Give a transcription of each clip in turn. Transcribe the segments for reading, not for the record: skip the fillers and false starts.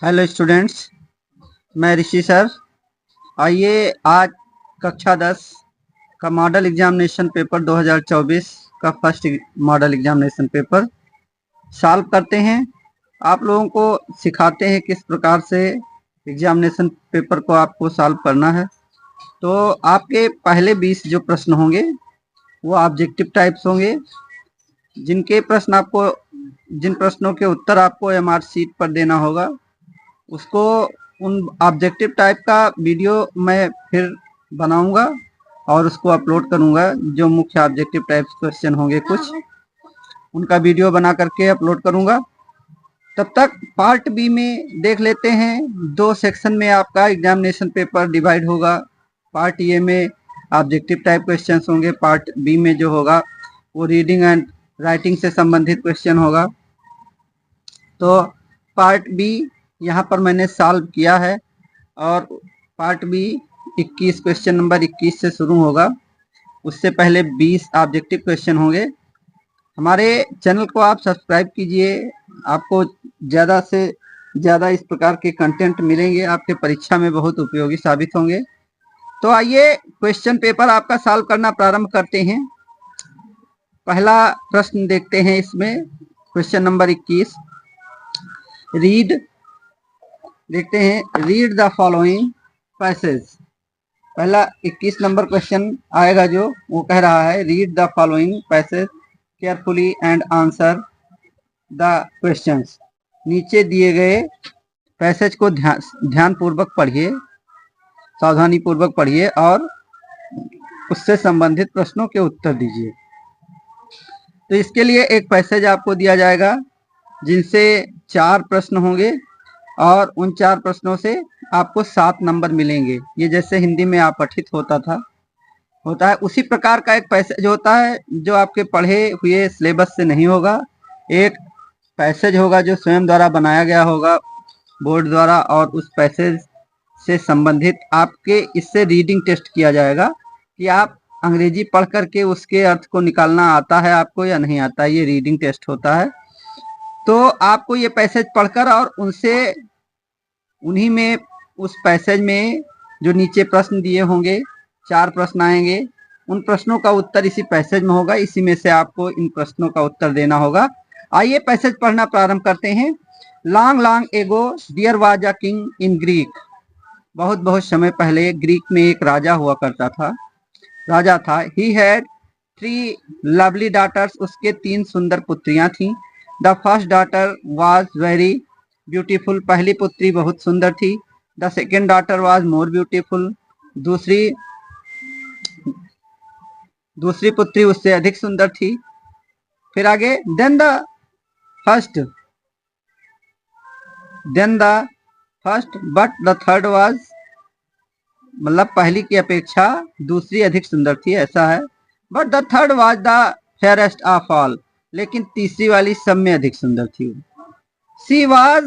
Hello students, मैं ऋषि sir. आइए आज कक्षा 10 का मॉडल एग्जामिनेशन पेपर 2024 का first model examination paper solve करते हैं। आप लोगों को सिखाते हैं किस प्रकार से एग्जामिनेशन पेपर को आपको सॉल्व करना है। तो आपके पहले 20 जो प्रश्न होंगे वो ऑब्जेक्टिव टाइप्स होंगे, जिन प्रश्नों के उत्तर आपको एमआर शीट पर देना होगा, उसको उन ऑब्जेक्टिव टाइप का वीडियो मैं फिर बनाऊंगा और उसको अपलोड करूंगा। जो मुख्य ऑब्जेक्टिव टाइप क्वेश्चन होंगे कुछ उनका वीडियो बना करके अपलोड करूंगा। तब तक पार्ट बी में देख लेते हैं। 2 सेक्शन में आपका एग्जामिनेशन पेपर डिवाइड होगा। पार्ट ए में ऑब्जेक्टिव टाइप क्वेश्चन होंगे, पार्ट बी में जो होगा वो रीडिंग एंड राइटिंग से संबंधित क्वेश्चन होगा। तो पार्ट बी यहाँ पर मैंने सॉल्व किया है और पार्ट बी 21 क्वेश्चन नंबर 21 से शुरू होगा। उससे पहले 20 ऑब्जेक्टिव क्वेश्चन होंगे। हमारे चैनल को आप सब्सक्राइब कीजिए, आपको ज़्यादा से ज़्यादा इस प्रकार के कंटेंट मिलेंगे, आपके परीक्षा में बहुत उपयोगी साबित होंगे। तो आइए क्वेश्चन पेपर आपका सॉल्व करना प्रारंभ करते हैं। पहला प्रश्न देखते हैं इसमें, क्वेश्चन नंबर 21। देखते हैं, रीड द फॉलोइंग पैसेज। पहला 21 नंबर क्वेश्चन आएगा जो वो कह रहा है, read the following passage carefully and answer the questions. नीचे दिए गए पैसेज को ध्यान पूर्वक पढ़िए, सावधानी पूर्वक पढ़िए और उससे संबंधित प्रश्नों के उत्तर दीजिए। तो इसके लिए एक पैसेज आपको दिया जाएगा जिनसे 4 प्रश्न होंगे और उन 4 प्रश्नों से आपको 7 नंबर मिलेंगे। ये जैसे हिंदी में अपठित होता है उसी प्रकार का एक पैसेज होता है जो आपके पढ़े हुए सिलेबस से नहीं होगा। एक पैसेज होगा जो स्वयं द्वारा बनाया गया होगा बोर्ड द्वारा, और उस पैसेज से संबंधित आपके इससे रीडिंग टेस्ट किया जाएगा कि आप अंग्रेजी पढ़ करके उसके अर्थ को निकालना आता है आपको या नहीं आता है। ये रीडिंग टेस्ट होता है। तो आपको ये पैसेज पढ़कर और उन्हीं में उस पैसेज में जो नीचे प्रश्न दिए होंगे, 4 प्रश्न आएंगे, उन प्रश्नों का उत्तर इसी पैसेज में होगा। इसी में से आपको इन प्रश्नों का उत्तर देना होगा। आइए पैसेज पढ़ना प्रारंभ करते हैं। Long long ago there was a king in Greek. बहुत बहुत समय पहले ग्रीक में एक राजा हुआ करता था, राजा था। He had 3 lovely daughters. उसके 3 सुंदर पुत्रियां थीं। The first daughter was very beautiful. पहली पुत्री बहुत सुंदर थी। The second daughter was more beautiful. दूसरी पुत्री उससे अधिक सुंदर थी। फिर आगे, then the first but the third was, मतलब पहली की अपेक्षा दूसरी अधिक सुंदर थी, ऐसा है। But the third was the fairest of all, लेकिन तीसरी वाली सब में अधिक सुंदर थी। She was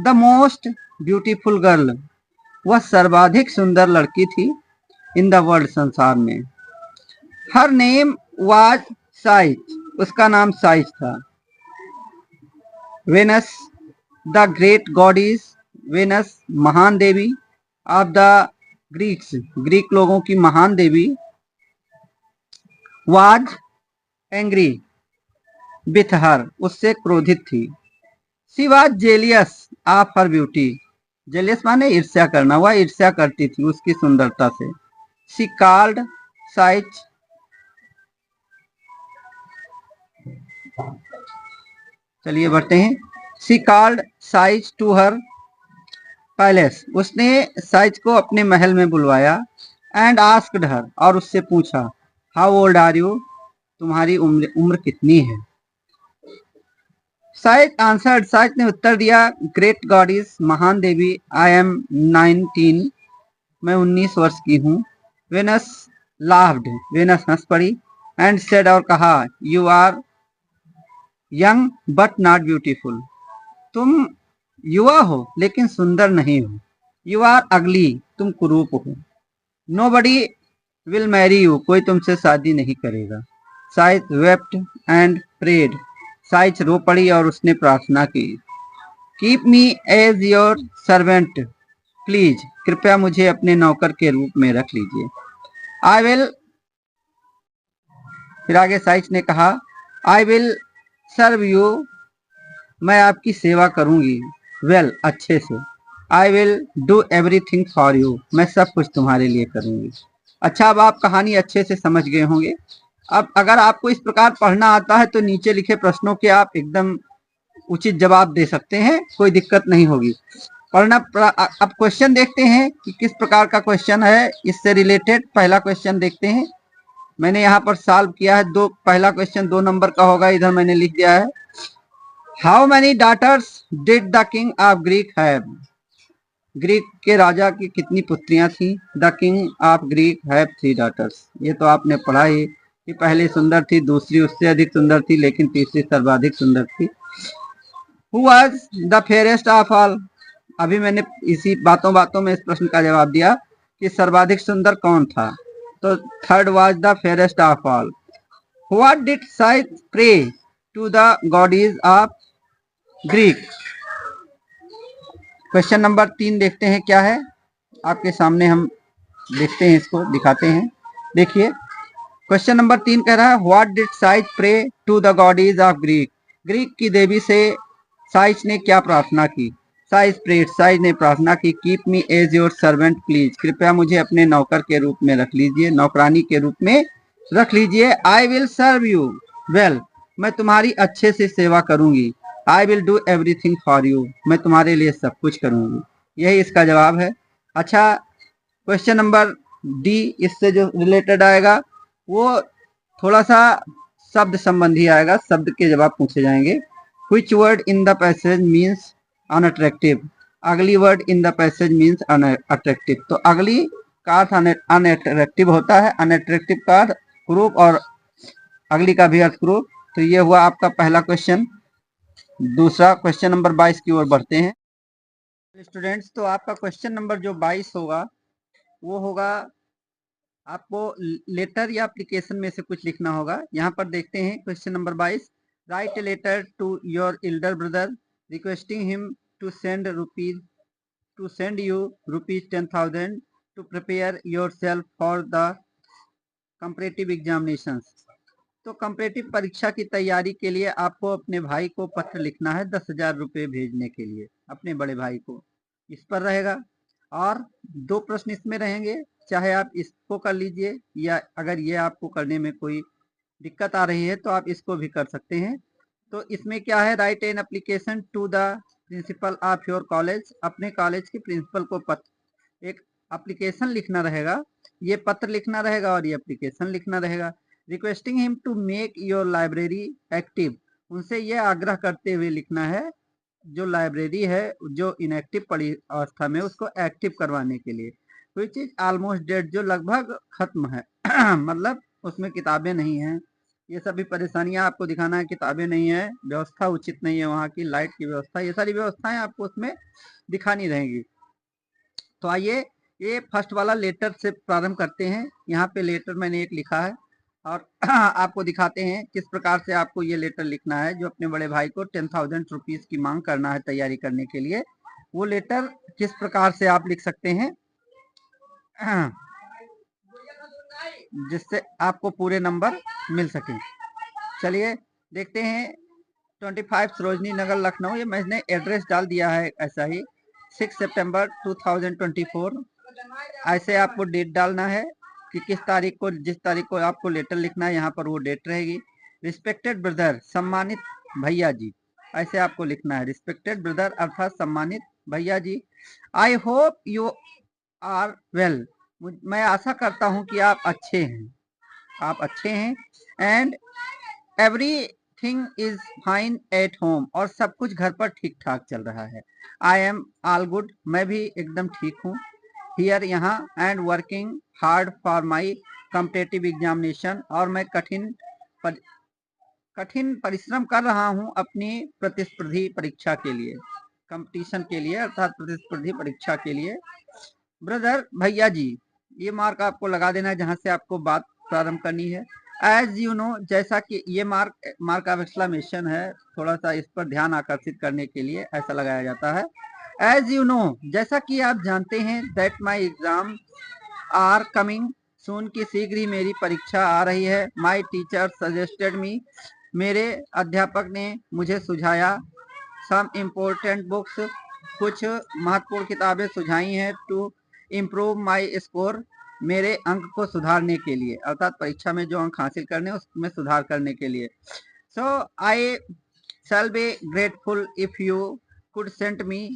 the most beautiful girl. वह सर्वाधिक सुंदर लड़की थी इन द वर्ल्ड, संसार में। Her name was Psyche. उसका नाम साइज था। Venus the great goddess. Venus महान देवी ऑफ द ग्रीक्स, ग्रीक लोगों की महान देवी। वाज एंग्री विथ हर, उससे क्रोधित थी। She was jealous of her beauty. Jealous माने ईर्ष्या करना, वह ईर्ष्या करती थी उसकी सुंदरता से। शी कॉल्ड साइज, चलिए बढ़ते हैं। She called Psyche to her palace. उसने साइज को अपने महल में बुलवाया। एंड आस्क्ड हर, और उससे पूछा, हाउ ओल्ड आर यू, तुम्हारी उम्र कितनी है। साइज आंसर्ड, साइज ने उत्तर दिया, ग्रेट गॉडिस, महान देवी, आई एम 19, मैं 19 वर्ष की हूँ। वेनस लाफ्ड, वेनस हंस पड़ी। एंड सेड, और कहा, you are young but not beautiful, तुम युवा हो लेकिन सुंदर नहीं हो। यू आर अगली, तुम कुरूप हो। नोबडी विल मैरी यू, कोई तुमसे शादी नहीं करेगा। Psyche wept and prayed, Psyche रो पड़ी और उसने प्रार्थना की। Keep me as your servant please, कृपया मुझे अपने नौकर के रूप में रख लीजिए। आई विल, फिर आगे साइच ने कहा आई विल सर्व यू, मैं आपकी सेवा करूंगी, वेल, अच्छे से। आई will do everything for you, मैं सब कुछ तुम्हारे लिए करूंगी। अच्छा, अब आप कहानी अच्छे से समझ गए होंगे। अब अगर आपको इस प्रकार पढ़ना आता है तो नीचे लिखे प्रश्नों के आप एकदम उचित जवाब दे सकते हैं, कोई दिक्कत नहीं होगी। पढ़ना। अब क्वेश्चन देखते हैं कि किस प्रकार का क्वेश्चन है इससे रिलेटेड। पहला क्वेश्चन देखते हैं, मैंने यहाँ पर सॉल्व किया है। पहला क्वेश्चन 2 नंबर का होगा, इधर मैंने लिख दिया है how many daughters did the king of Greek have, ग्रीक के राजा की कितनी पुत्रियां थी। The king of Greek have 3 daughters, ये तो आपने पढ़ा ही कि पहली सुंदर थी, दूसरी उससे अधिक सुंदर थी, लेकिन तीसरी सर्वाधिक सुंदर थी। Who was the fairest of all, अभी मैंने इसी बातों बातों में इस प्रश्न का जवाब दिया कि सर्वाधिक सुंदर कौन था, तो third was the fairest of all. What did Psyche pray to the goddess of Greek. Question number 3 देखते हैं क्या है, आपके सामने हम देखते हैं, इसको दिखाते हैं। देखिए क्वेश्चन नंबर 3 कह रहा है what did Psyche pray to the goddess of Greek, Greek की देवी से साइच ने क्या प्रार्थना की। साइच प्रेड, साइच ने प्रार्थना की keep me as your servant please, कृपया मुझे अपने नौकर के रूप में रख लीजिए, नौकरानी के रूप में रख लीजिए। I will serve you well, मैं तुम्हारी अच्छे से सेवा करूंगी। I will do everything for you, मैं तुम्हारे लिए सब कुछ करूंगी। यही इसका जवाब है। अच्छा, क्वेश्चन नंबर डी इससे जो रिलेटेड आएगा वो थोड़ा सा शब्द संबंधी आएगा, शब्द के जवाब पूछे जाएंगे। Which word in the passage means unattractive, अगली word in the passage means unattractive, तो अगली का अर्थ अनअट्रैक्टिव होता है, अनअट्रैक्टिव का अर्थ क्रूप और अगली का भी अर्थ क्रूप। तो ये हुआ आपका पहला क्वेश्चन। दूसरा क्वेश्चन नंबर 22 की ओर बढ़ते हैं स्टूडेंट्स। तो आपका क्वेश्चन नंबर जो 22 होगा वो होगा, आपको लेटर या एप्लीकेशन में से कुछ लिखना होगा। यहाँ पर देखते हैं question number 22, write a letter to your elder brother requesting him to send you rupees 10,000 to prepare yourself for the comparative examinations. तो कंपैरेटिव परीक्षा की तैयारी के लिए आपको अपने भाई को पत्र लिखना है 10,000 रुपये भेजने के लिए अपने बड़े भाई को, इस पर रहेगा। और 2 प्रश्न इसमें रहेंगे, चाहे आप इसको कर लीजिए या अगर ये आपको करने में कोई दिक्कत आ रही है तो आप इसको भी कर सकते हैं। तो इसमें क्या है, write an application to the principal of your college, अपने कॉलेज के प्रिंसिपल को पत्र, एक एप्लीकेशन लिखना रहेगा, ये पत्र लिखना रहेगा और ये एप्लीकेशन लिखना रहेगा। Requesting him to make your library active, उनसे ये आग्रह करते हुए लिखना है जो लाइब्रेरी है जो इनएक्टिव पड़ी अवस्था में उसको एक्टिव करवाने के लिए। विच इज ऑलमोस्ट डेड, जो लगभग खत्म है मतलब उसमें किताबें नहीं हैं, ये सभी परेशानियां आपको दिखाना है, किताबें नहीं है, व्यवस्था उचित नहीं है, वहाँ की लाइट की व्यवस्था, ये सारी व्यवस्थाएं आपको उसमें दिखानी रहेंगी। तो आइए ये फर्स्ट वाला लेटर से प्रारंभ करते हैं। यहाँ पे लेटर मैंने एक लिखा है और आपको दिखाते हैं किस प्रकार से आपको ये लेटर लिखना है जो अपने बड़े भाई को 10,000 रुपीज की मांग करना है तैयारी करने के लिए। वो लेटर किस प्रकार से आप लिख सकते हैं जिससे आपको पूरे नंबर मिल सके। चलिए देखते हैं। 25 सरोजनी नगर लखनऊ, ये मैंने एड्रेस डाल दिया है ऐसा ही, 6 सितंबर 2024। ऐसे आपको डेट डालना है कि किस तारीख को, जिस तारीख को आपको लेटर लिखना है यहाँ पर वो डेट रहेगी। रिस्पेक्टेड ब्रदर, सम्मानित भैया जी, ऐसे आपको लिखना है, रिस्पेक्टेड ब्रदर अर्थात सम्मानित भैया जी। I hope you are well, मैं आशा करता हूँ कि आप अच्छे हैं, आप अच्छे हैं। And everything is fine at home, और सब कुछ घर पर ठीक ठाक चल रहा है। आई एम ऑल गुड, मैं भी एकदम ठीक हूँ। हियर, यहाँ, and working hard for my competitive examination, और मैं कठिन परिश्रम कर रहा हूँ अपनी प्रतिस्पर्धी परीक्षा के लिए, कंपटीशन के लिए अर्थात प्रतिस्पर्धी परीक्षा के लिए। ब्रदर, भैया जी, ये मार्क आपको लगा देना है जहां से आपको बात प्रारंभ करनी है। एज यू नो, जैसा कि ये मार्क ऑफ एक्सक्लेमेशन है, थोड़ा सा इस पर ध्यान आकर्षित करने के लिए ऐसा लगाया जाता है। एज यू नो, जैसा कि आप जानते हैं, that my exam are coming soon, की शीघ्र ही मेरी परीक्षा आ रही है। माई टीचर सजेस्टेड मी, मेरे अध्यापक ने मुझे सुझाया। सम इम्पोर्टेंट बुक्स, कुछ महत्वपूर्ण किताबें सुझाई हैं। टू इम्प्रूव माई स्कोर, मेरे अंक को सुधारने के लिए, अर्थात परीक्षा में जो अंक हासिल करने उसमें सुधार करने के लिए। So I shall be grateful if you could send me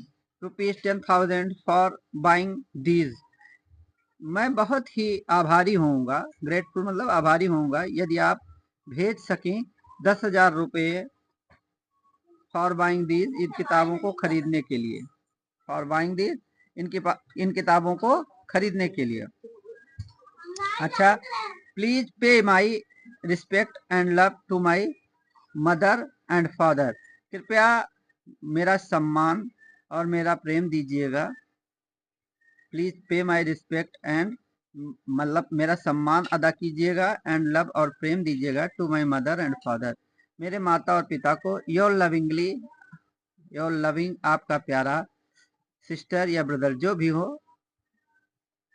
₹10,000 for buying these, मैं बहुत ही आभारी होऊंगा, ग्रेटफुल मतलब आभारी होऊंगा, यदि आप भेज सकें 10,000 रुपये फॉर बाइंग दीज, इन किताबों को खरीदने के लिए। फॉर बाइंग दीज, इन किताबों को खरीदने के लिए। अच्छा, please pay my respect and love to my mother and father, कृपया मेरा सम्मान और मेरा प्रेम दीजिएगा। Please pay my respect and, मतलब मेरा सम्मान अदा कीजिएगा, एंड लव और प्रेम दीजिएगा, to my mother and father, मेरे माता और पिता को। योर लविंगली, योर लविंग, आपका प्यारा, सिस्टर या ब्रदर जो भी हो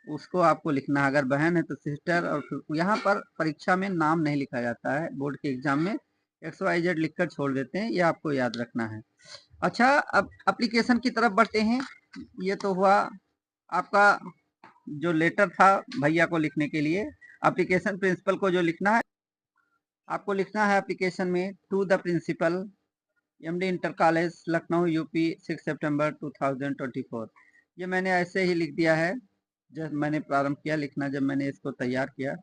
उसको आपको लिखना है। अगर बहन है तो सिस्टर, और यहाँ पर परीक्षा में नाम नहीं लिखा जाता है, बोर्ड के एग्जाम में XYZ लिखकर छोड़ देते हैं, ये आपको याद रखना है। अच्छा, अब एप्लीकेशन की तरफ बढ़ते हैं। ये तो हुआ आपका जो लेटर था भैया को लिखने के लिए। एप्लीकेशन प्रिंसिपल को जो लिखना है, आपको लिखना है एप्लीकेशन में, to the principal, MD inter college Lucknow UP 6 सितंबर 2024। ये मैंने ऐसे ही लिख दिया है जब मैंने प्रारंभ किया लिखना, जब मैंने इसको तैयार किया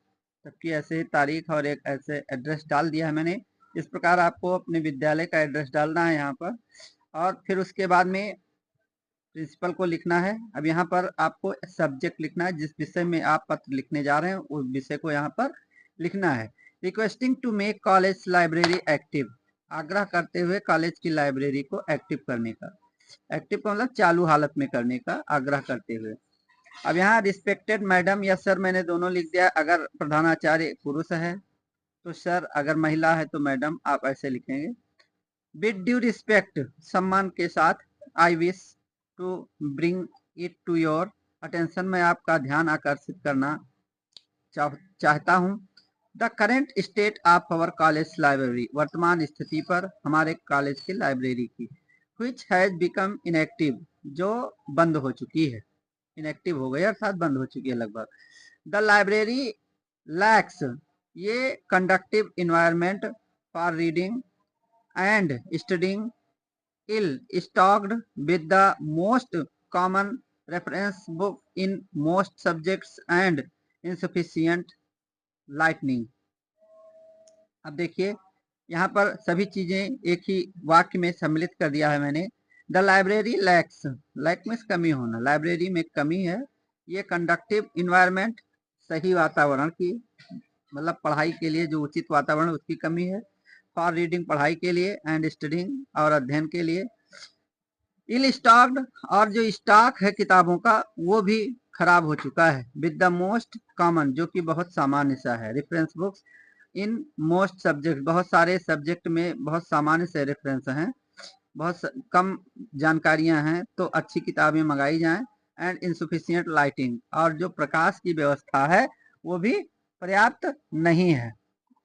तबकी ऐसे ही तारीख और एक ऐसे एड्रेस डाल दिया है मैंने। इस प्रकार आपको अपने विद्यालय का एड्रेस डालना है यहाँ पर, और फिर उसके बाद में प्रिंसिपल को लिखना है। अब यहाँ पर आपको सब्जेक्ट लिखना है, जिस विषय में आप पत्र लिखने जा रहे हैं उस विषय को यहाँ पर लिखना है। Requesting to make college library active, आग्रह करते हुए कॉलेज की लाइब्रेरी को एक्टिव करने का। एक्टिव का मतलब चालू हालत में करने का आग्रह करते हुए। अब यहाँ रिस्पेक्टेड मैडम या सर मैंने दोनों लिख दिया। अगर प्रधानाचार्य पुरुष है तो सर, अगर महिला है तो मैडम, आप ऐसे लिखेंगे। विद ड्यू रिस्पेक्ट, सम्मान के साथ। I wish to bring it to your attention, मैं आपका ध्यान आकर्षित करना चाहता हूँ। The current state of our college library, वर्तमान स्थिति पर हमारे कॉलेज की लाइब्रेरी की। विच हैज बिकम इनएक्टिव, जो बंद हो चुकी है, इनएक्टिव हो गई अर्थात बंद हो चुकी है लगभग। द लाइब्रेरी लैक्स, ये conductive environment for reading and studying, ill stocked with the most common reference book in most subjects and insufficient lightning। अब देखिए यहाँ पर सभी चीजें एक ही वाक्य में सम्मिलित कर दिया है मैंने। द लाइब्रेरी लैक्स, लैक में कमी होना, लाइब्रेरी में कमी है। ये कंडक्टिव इन्वायरमेंट, सही वातावरण की, मतलब पढ़ाई के लिए जो उचित वातावरण उसकी कमी है। फॉर रीडिंग, पढ़ाई के लिए, एंड स्टडिंग, और अध्ययन के लिए। इल स्टॉक्ड, और जो स्टॉक है किताबों का वो भी खराब हो चुका है। विद द मोस्ट कॉमन, जो कि बहुत सामान्य सा है। Reference books in most subject, बहुत सारे सब्जेक्ट में बहुत सामान्य से रेफरेंस हैं, बहुत कम जानकारियां हैं, तो अच्छी किताबें मंगाई जाएं। एंड इनसुफिशियंट लाइटिंग, और जो प्रकाश की व्यवस्था है वो भी पर्याप्त नहीं है,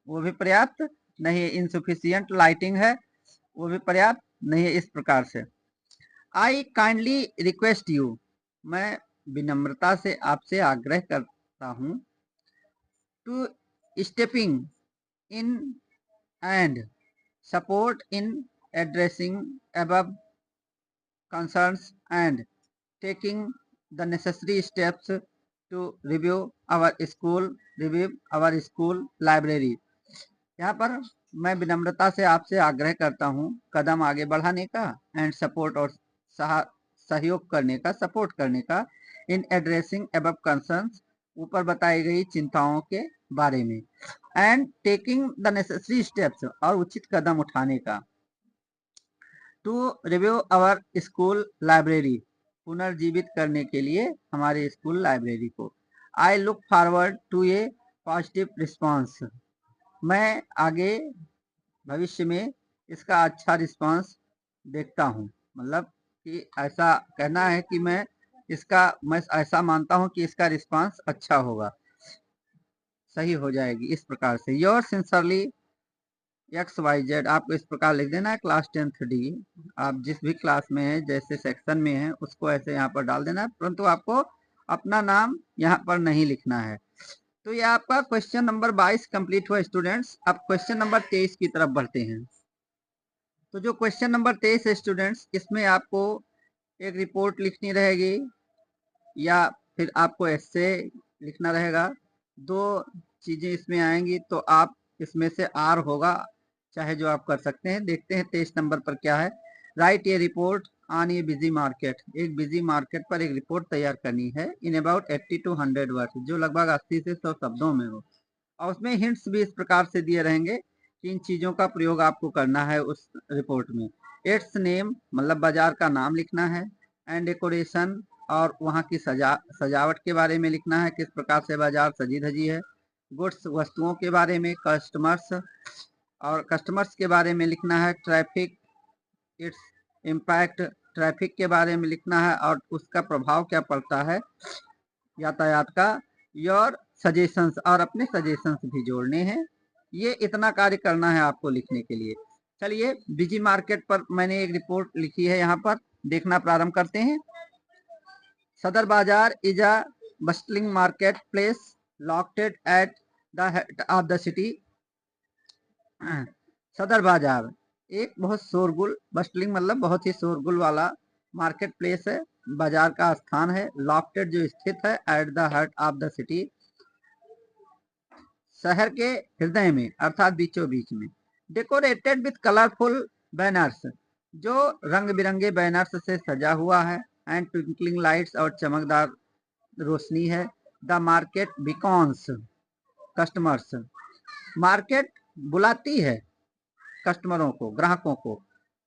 वो भी पर्याप्त नहीं है। इनसुफिशियंट लाइटिंग है, वो भी पर्याप्त नहीं है। इस प्रकार से आई काइंडली रिक्वेस्ट यू, मैं विनम्रता से आपसे आग्रह करता हूँ। To stepping in and support in addressing above concerns and taking the necessary steps to review our school library। यहाँ पर मैं विनम्रता से आपसे आग्रह करता हूँ कदम आगे बढ़ाने का, एंड सपोर्ट, और सहयोग करने का, सपोर्ट करने का। इन एड्रेसिंग अबव कंसर्न्स, ऊपर बताई गई चिंताओं के बारे में। And taking the necessary steps, और उचित कदम उठाने का। To review our school library, पुनर्जीवित करने के लिए हमारे स्कूल लाइब्रेरी को। I look forward to a positive response, मैं आगे भविष्य में इसका अच्छा रिस्पांस देखता हूँ। मतलब कि ऐसा कहना है कि मैं ऐसा मानता हूँ कि इसका रिस्पांस अच्छा होगा, सही हो जाएगी। इस प्रकार से योर सिंसरली XYZ आपको इस प्रकार लिख देना है। क्लास 10th D, आप जिस भी क्लास में है, जैसे सेक्शन में है, उसको ऐसे यहाँ पर डाल देना है, परंतु आपको अपना नाम यहाँ पर नहीं लिखना है। तो ये आपका क्वेश्चन नंबर 22 कंप्लीट हुआ स्टूडेंट्स। अब क्वेश्चन नंबर 23 की तरफ बढ़ते हैं। तो जो क्वेश्चन नंबर 23 है स्टूडेंट्स, इसमें आपको एक रिपोर्ट लिखनी रहेगी या फिर आपको एस्से लिखना रहेगा। दो चीजें इसमें आएंगी, तो आप इसमें से आर होगा, चाहे जो आप कर सकते हैं। देखते हैं 23 नंबर पर क्या है। Right A report on A busy market. एक बिजी मार्केट पर एक रिपोर्ट तैयार करनी है इन अबाउट 80 to 100 वर्ड्स, जो लगभग 80 से 100 शब्दों में हो। और उसमें हिंट्स भी इस प्रकार से दिए रहेंगे कि इन चीजों का प्रयोग आपको करना है उस रिपोर्ट में। इट्स नेम मतलब बाजार का नाम लिखना है, एंड डेकोरेशन और वहाँ की सजावट के बारे में लिखना है, किस प्रकार से बाजार सजी धजी है। गुड्स वस्तुओं के बारे में, कस्टमर्स के बारे में लिखना है। ट्रैफिक इट्स इम्पैक्ट, ट्रैफिक के बारे में लिखना है और उसका प्रभाव क्या पड़ता है यातायात का। योर सजेशंस, और अपने सजेशंस भी जोड़ने हैं। ये इतना कार्य करना है आपको लिखने के लिए। चलिए, बिजी मार्केट पर मैंने एक रिपोर्ट लिखी है, यहाँ पर देखना प्रारंभ करते हैं। सदर बाजार is a bustling market place located at the head of the city. सदर बाजार एक बहुत शोरगुल, बस्टलिंग मतलब बहुत ही शोरगुल वाला मार्केट प्लेस है, बाजार का स्थान है। लोकेटेड जो स्थित है, at the heart of the city शहर के हृदय में अर्थात बीचों बीच में। डेकोरेटेड विथ कलरफुल बैनर्स, जो रंग बिरंगे बैनर्स से सजा हुआ है। एंड ट्विंकलिंग लाइट्स, और चमकदार रोशनी है। The market beckons customers, market बुलाती है कस्टमरों को, ग्राहकों को,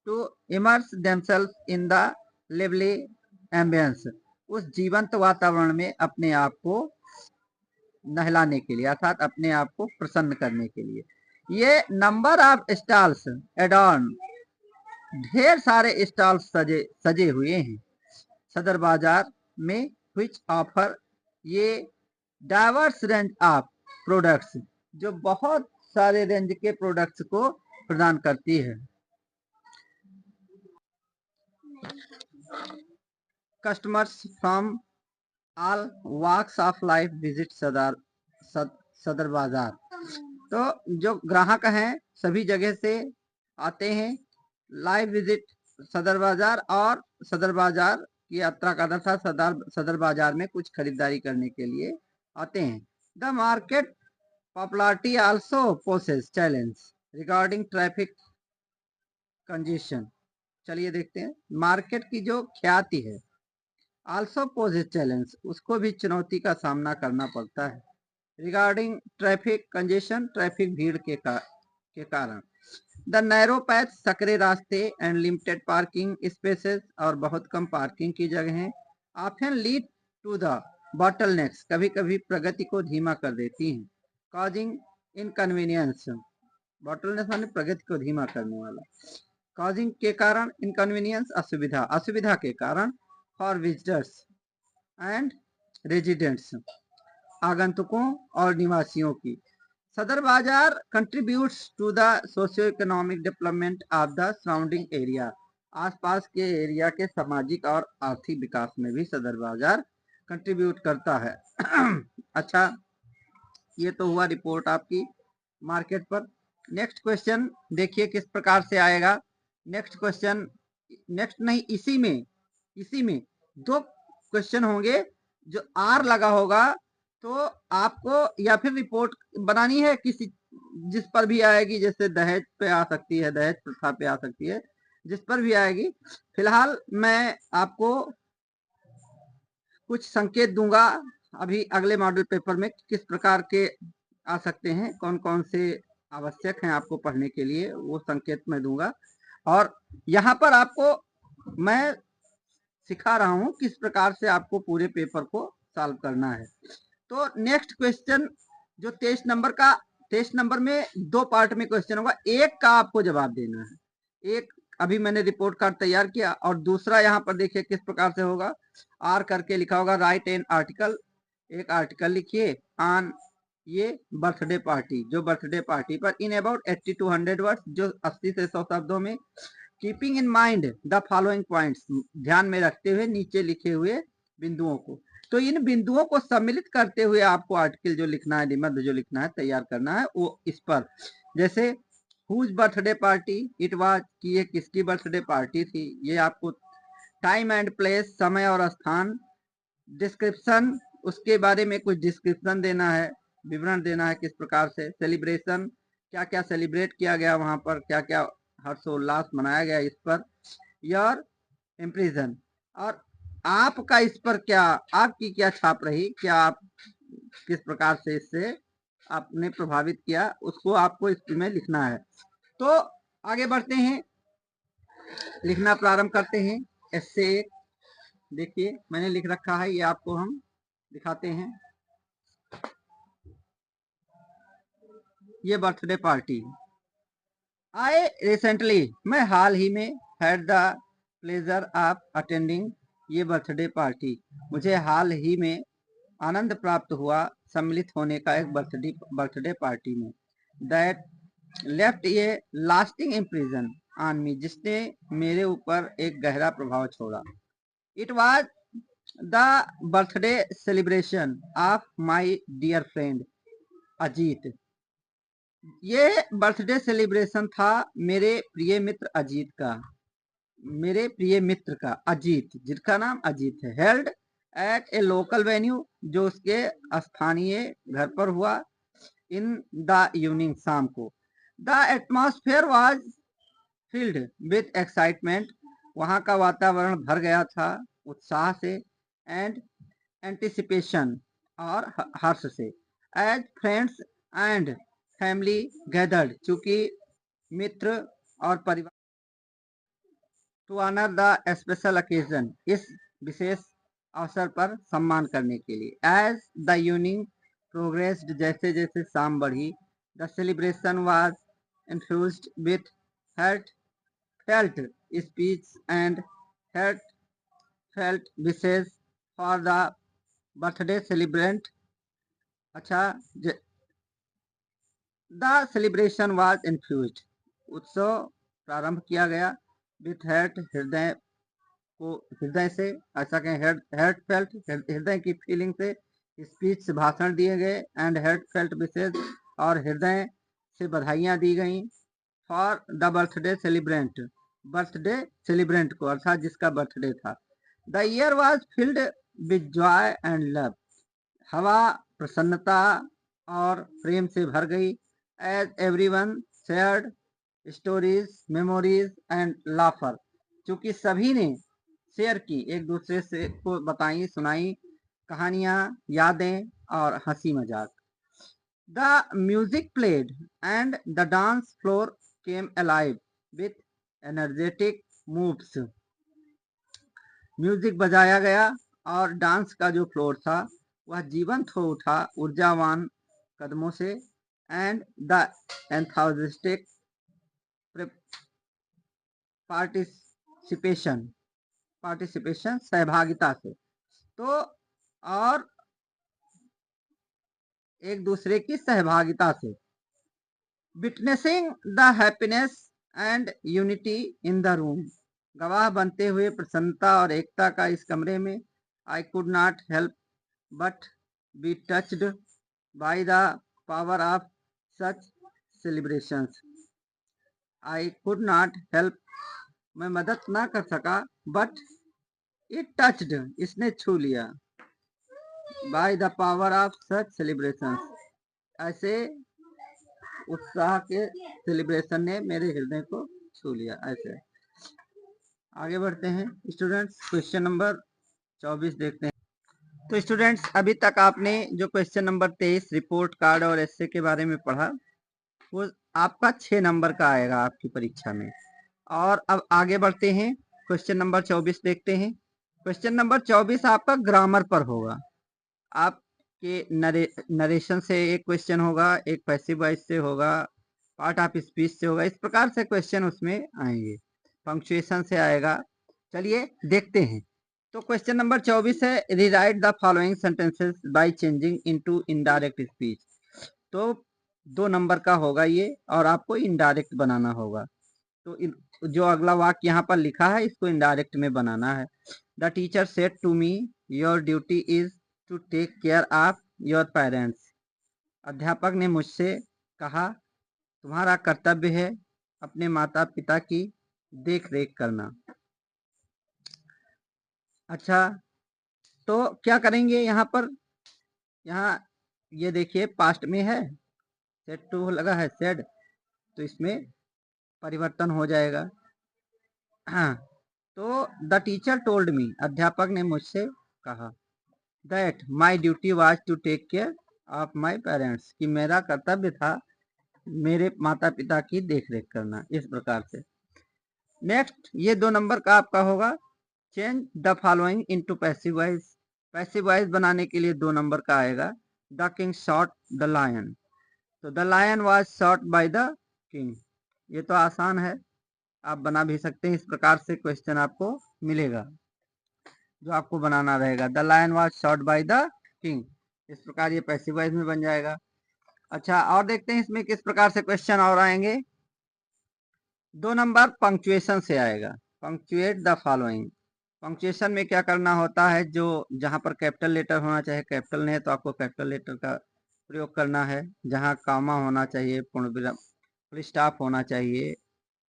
to immerse themselves in the lively ambience, उस जीवंत वातावरण में अपने आप को नहलाने के लिए, अर्थात अपने आप को प्रसन्न करने के लिए। ये नंबर ऑफ स्टॉल्स एडॉर्न, ढेर सारे स्टॉल्स सजे हुए हैं सदर बाजार में। विच ऑफर, ये डाइवर्स रेंज ऑफ प्रोडक्ट्स, जो बहुत सारे रेंज के प्रोडक्ट्स को प्रदान करती है। Customers from all walks of life visit Sadar Bazaar. तो जो ग्राहक हैं सभी जगह से आते हैं लाइव विजिट सदर बाजार, और सदर बाजार की यात्रा करना था, सदर बाजार में कुछ खरीदारी करने के लिए आते हैं। The market popularity also poses challenge regarding traffic congestion. चलिए देखते हैं, मार्केट की जो ख्याति है, आल्सो पोजेस चैलेंज, उसको भी चुनौती का सामना करना पड़ता है। रिगार्डिंग ट्रैफिक कंजेशन, ट्रैफिक भीड़ के कारण। द नैरो पैथ, सकरे रास्ते, एंड लिमिटेड पार्किंग स्पेसेस, और बहुत कम पार्किंग की जगह है। Often lead to the bottlenecks, कभी कभी प्रगति को धीमा कर देती हैं। कॉजिंग इनकन्वीनियंस, बॉटलनेस माने प्रगति को धीमा करने वाला। कॉजिंग के कारण, इनकन्वीनियंस असुविधा, असुविधा के कारण। फॉर विजिटर्स एंड रेजिडेंट्स, आगंतुकों और निवासियों की। Sadar Bazaar contributes to the socio economic development of the surrounding area, आसपास के एरिया के सामाजिक और आर्थिक विकास में भी सदर बाजार कंट्रीब्यूट करता है। अच्छा, ये तो हुआ रिपोर्ट आपकी मार्केट पर। नेक्स्ट क्वेश्चन देखिए किस प्रकार से आएगा। नेक्स्ट क्वेश्चन, नेक्स्ट नहीं, इसी में दो क्वेश्चन होंगे जो आर लगा होगा, तो आपको या फिर रिपोर्ट बनानी है किसी जिस पर भी आएगी, जैसे दहेज पे आ सकती है, दहेज प्रथा पे आ सकती है, जिस पर भी आएगी। फिलहाल मैं आपको कुछ संकेत दूंगा अभी अगले मॉडल पेपर में किस प्रकार के आ सकते हैं, कौन कौन से आवश्यक हैं आपको पढ़ने के लिए, वो संकेत मैं दूंगा। और यहाँ पर आपको मैं सिखा रहा हूँ किस प्रकार से आपको पूरे पेपर को सॉल्व करना है। तो नेक्स्ट क्वेश्चन जो 23 नंबर का टेस्ट नंबर में 2 पार्ट में क्वेश्चन होगा, एक का आपको जवाब देना है। एक अभी मैंने रिपोर्ट कार्ड तैयार किया और दूसरा यहाँ पर देखिए किस प्रकार से होगा, आर करके लिखा होगा, राइट एन आर्टिकल, एक आर्टिकल लिखिए ऑन ये बर्थडे पार्टी, जो बर्थडे पार्टी पर इन अबाउट 80 to 100 वर्ड्स, जो 80 से 100 शब्दों में, keeping in mind the following points, ध्यान में रखते हुए नीचे लिखे हुए बिंदुओं को। तो इन बिंदुओं को सम्मिलित करते हुए आपको आर्टिकल जो लिखना है, निबंध जो लिखना है, तैयार करना है, वो इस पर, जैसे whose birthday party it was, कि ये किसकी बर्थडे पार्टी थी, ये आपको टाइम एंड प्लेस, समय और स्थान, डिस्क्रिप्शन, उसके बारे में कुछ डिस्क्रिप्शन देना है, विवरण देना है किस प्रकार से, सेलिब्रेशन, क्या क्या सेलिब्रेट किया गया वहां पर, क्या क्या हर्षोल्लास मनाया गया इस पर, योर इम्प्रेशन, और आपका इस पर क्या, आपकी क्या छाप रही, क्या आप किस प्रकार से इससे आपने प्रभावित किया, उसको आपको इसमें लिखना है। तो आगे बढ़ते हैं, लिखना प्रारंभ करते हैं। एस्से देखिए मैंने लिख रखा है, ये आपको हम दिखाते हैं। ये बर्थडे पार्टी, आई रिसेंटली, मैं हाल ही में, had the pleasure of attending, ये बर्थडे पार्टी, मुझे हाल ही में आनंद प्राप्त हुआ सम्मिलित होने का एक बर्थडे पार्टी में, that left a lasting impression on me, जिसने मेरे ऊपर एक गहरा प्रभाव छोड़ा। It was the birthday celebration of my dear friend Ajit, ये बर्थडे सेलिब्रेशन था मेरे प्रिय मित्र अजीत का, मेरे प्रिय मित्र का अजीत, जिसका नाम अजीत है, held at A local venue, जो उसके स्थानीय घर पर हुआ, इन द इवनिंग, शाम को, the atmosphere was filled with excitement, वहां का वातावरण भर गया था उत्साह से, एंड एंटिसिपेशन, और हर्ष से, as friends and family gathered, चूंकि मित्र और परिवार, to honour the special occasion, इस विशेष अवसर पर सम्मान करने के लिए, एज द इवनिंग प्रोग्रेस्ड, जैसे जैसे शाम बढ़ी, the celebration was infused with heartfelt speech and heartfelt wishes for the birthday celebrant, अच्छा, द सेलिब्रेशन वाज इन्फ्यूज्ड, उत्सव प्रारंभ किया गया, विथ हार्ट, हृदय को, हृदय से, ऐसा कहें, हार्ट फेल्ट, हृदय की फीलिंग से, स्पीच से भाषण दिए गए, एंड हार्ट फेल्ट विशेष, और हृदय से बधाइयां दी गई, फॉर द बर्थडे सेलिब्रेंट को, अर्थात जिसका बर्थडे था। The air was filled with joy and love, हवा प्रसन्नता और प्रेम से भर गई, as everyone shared stories memories and laughter, चूंकि सभी ने शेयर की, एक दूसरे से को बताई सुनाई कहानियां, यादें और हंसी मजाक। The music played and the dance floor came alive with energetic moves, music बजाया गया और डांस का जो फ्लोर था वह जीवंत हो उठा ऊर्जावान कदमों से, एंड द एंथुसियास्टिक पार्टिसिपेशन सहभागिता से, तो और एक दूसरे की सहभागिता से, witnessing the happiness and unity in the room, गवाह बनते हुए प्रसन्नता और एकता का इस कमरे में, I could not help but be touched by the power of such celebrations, I could not help, मैं मदद ना कर सका, बट इट टच्ड, इसने छू लिया, by the power of such celebrations, ऐसे उत्साह के सेलिब्रेशन ने मेरे हृदय को छू लिया। ऐसे आगे बढ़ते हैं स्टूडेंट्स, क्वेश्चन नंबर 24 देखते हैं। तो स्टूडेंट्स अभी तक आपने जो क्वेश्चन नंबर 23 रिपोर्ट कार्ड और एस्से के बारे में पढ़ा, वो आपका 6 नंबर का आएगा आपकी परीक्षा में। और अब आगे बढ़ते हैं, क्वेश्चन नंबर 24 देखते हैं। क्वेश्चन नंबर 24 आपका ग्रामर पर होगा। आप कि नरेशन से एक क्वेश्चन होगा, एक पैसिव वॉइस से होगा, पार्ट ऑफ स्पीच से होगा, इस प्रकार से क्वेश्चन उसमें आएंगे, पंक्चुएशन से आएगा। चलिए देखते हैं। तो क्वेश्चन नंबर 24 है, rewrite the following sentences by changing into indirect speech. तो 2 नंबर का होगा ये और आपको इनडायरेक्ट बनाना होगा। तो जो अगला वाक्य यहाँ पर लिखा है इसको इनडायरेक्ट में बनाना है। The teacher said to me your duty is to take care of your parents. अध्यापक ने मुझसे कहा तुम्हारा कर्तव्य है अपने माता पिता की देख रेख करना। अच्छा, तो क्या करेंगे यहाँ पर, यहाँ ये देखिए पास्ट में है, सेड टू लगा है सेड, तो इसमें परिवर्तन हो जाएगा। हाँ, तो द टीचर टोल्ड मी, अध्यापक ने मुझसे कहा, that my duty was to take care of my parents, कि मेरा कर्तव्य था मेरे माता पिता की देख रेख करना। इस प्रकार से नेक्स्ट ये 2 नंबर का आपका होगा, change the following into passive voice. Passive voice बनाने के लिए 2 नंबर का आएगा, the king shot the lion, तो the lion was shot by the king. ये तो आसान है, आप बना भी सकते हैं। इस प्रकार से क्वेश्चन आपको मिलेगा जो आपको बनाना रहेगा, the lion was shot by the king. इस प्रकार ये पैसिव वॉइस में बन जाएगा। अच्छा, और देखते हैं इसमें किस प्रकार से क्वेश्चन और आएंगे। 2 नंबर पंक्चुएशन से आएगा, पंक्चुएट द फॉलोइंग। पंक्चुएशन में क्या करना होता है, जो जहां पर कैपिटल लेटर होना चाहिए कैपिटल नहीं है तो आपको कैपिटल लेटर का प्रयोग करना है, जहां कामा होना चाहिए, पूर्णविराम फुल स्टॉप होना चाहिए,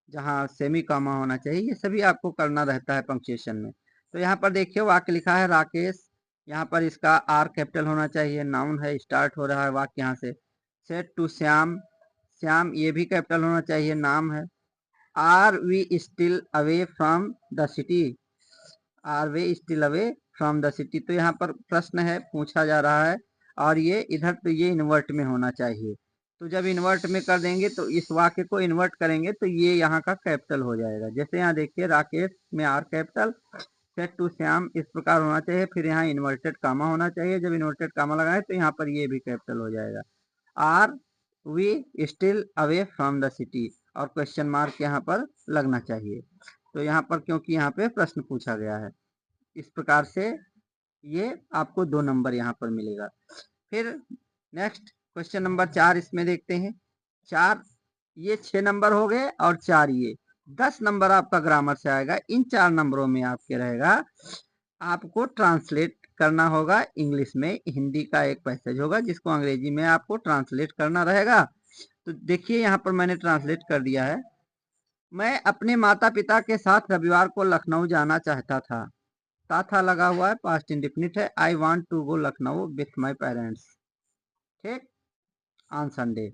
जहां सेमी कामा होना चाहिए, ये सभी आपको करना रहता है पंक्चुएशन में। तो यहाँ पर देखिए वाक्य लिखा है राकेश, यहाँ पर इसका आर कैपिटल होना चाहिए, नाउन है, स्टार्ट हो रहा है वाक्य यहाँ से। सेड टू श्याम, श्याम ये भी कैपिटल होना चाहिए, नाम है। Are we still away from the city, are we still away from the city, तो यहाँ पर प्रश्न है, पूछा जा रहा है, और ये इधर तो ये इन्वर्ट में होना चाहिए। तो जब इन्वर्ट में कर देंगे तो इस वाक्य को इन्वर्ट करेंगे तो ये यहाँ का कैपिटल हो जाएगा। जैसे यहाँ देखिए राकेश में R capital, set to Shyam इस प्रकार होना चाहिए, फिर यहाँ इन्वर्टेड कामा होना चाहिए, जब इन्वर्टेड कामा लगाए तो यहाँ पर ये भी कैपिटल हो जाएगा। Are we still away from the city, और क्वेश्चन मार्क यहाँ पर लगना चाहिए। तो यहाँ पर क्योंकि यहाँ पे प्रश्न पूछा गया है, इस प्रकार से ये आपको 2 नंबर यहाँ पर मिलेगा। फिर नेक्स्ट क्वेश्चन नंबर 4 इसमें देखते हैं। 4 ये 6 नंबर हो गए और 4 ये 10 नंबर आपका ग्रामर से आएगा। इन 4 नंबरों में आपके रहेगा, आपको ट्रांसलेट करना होगा इंग्लिश में, हिंदी का एक पैसेज होगा जिसको अंग्रेजी में आपको ट्रांसलेट करना रहेगा। तो देखिए यहाँ पर मैंने ट्रांसलेट कर दिया है। मैं अपने माता पिता के साथ रविवार को लखनऊ जाना चाहता था लगा हुआ है, पास्ट इंडेफिनिट है। I want to go Lucknow with my parents, ठीक, ऑन संडे।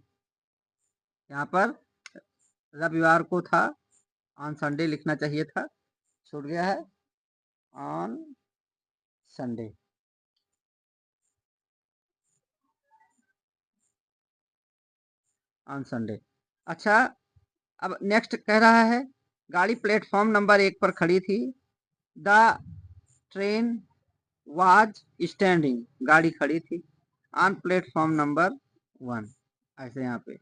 यहाँ पर रविवार को था, ऑन संडे लिखना चाहिए था, छूट गया है, ऑन संडे। On Sunday. अच्छा, अब नेक्स्ट कह रहा है, गाड़ी प्लेटफॉर्म नंबर 1 पर खड़ी थी। द ट्रेन वाज स्टैंडिंग, गाड़ी खड़ी थी ऑन प्लेटफॉर्म नंबर 1, ऐसे यहाँ पे।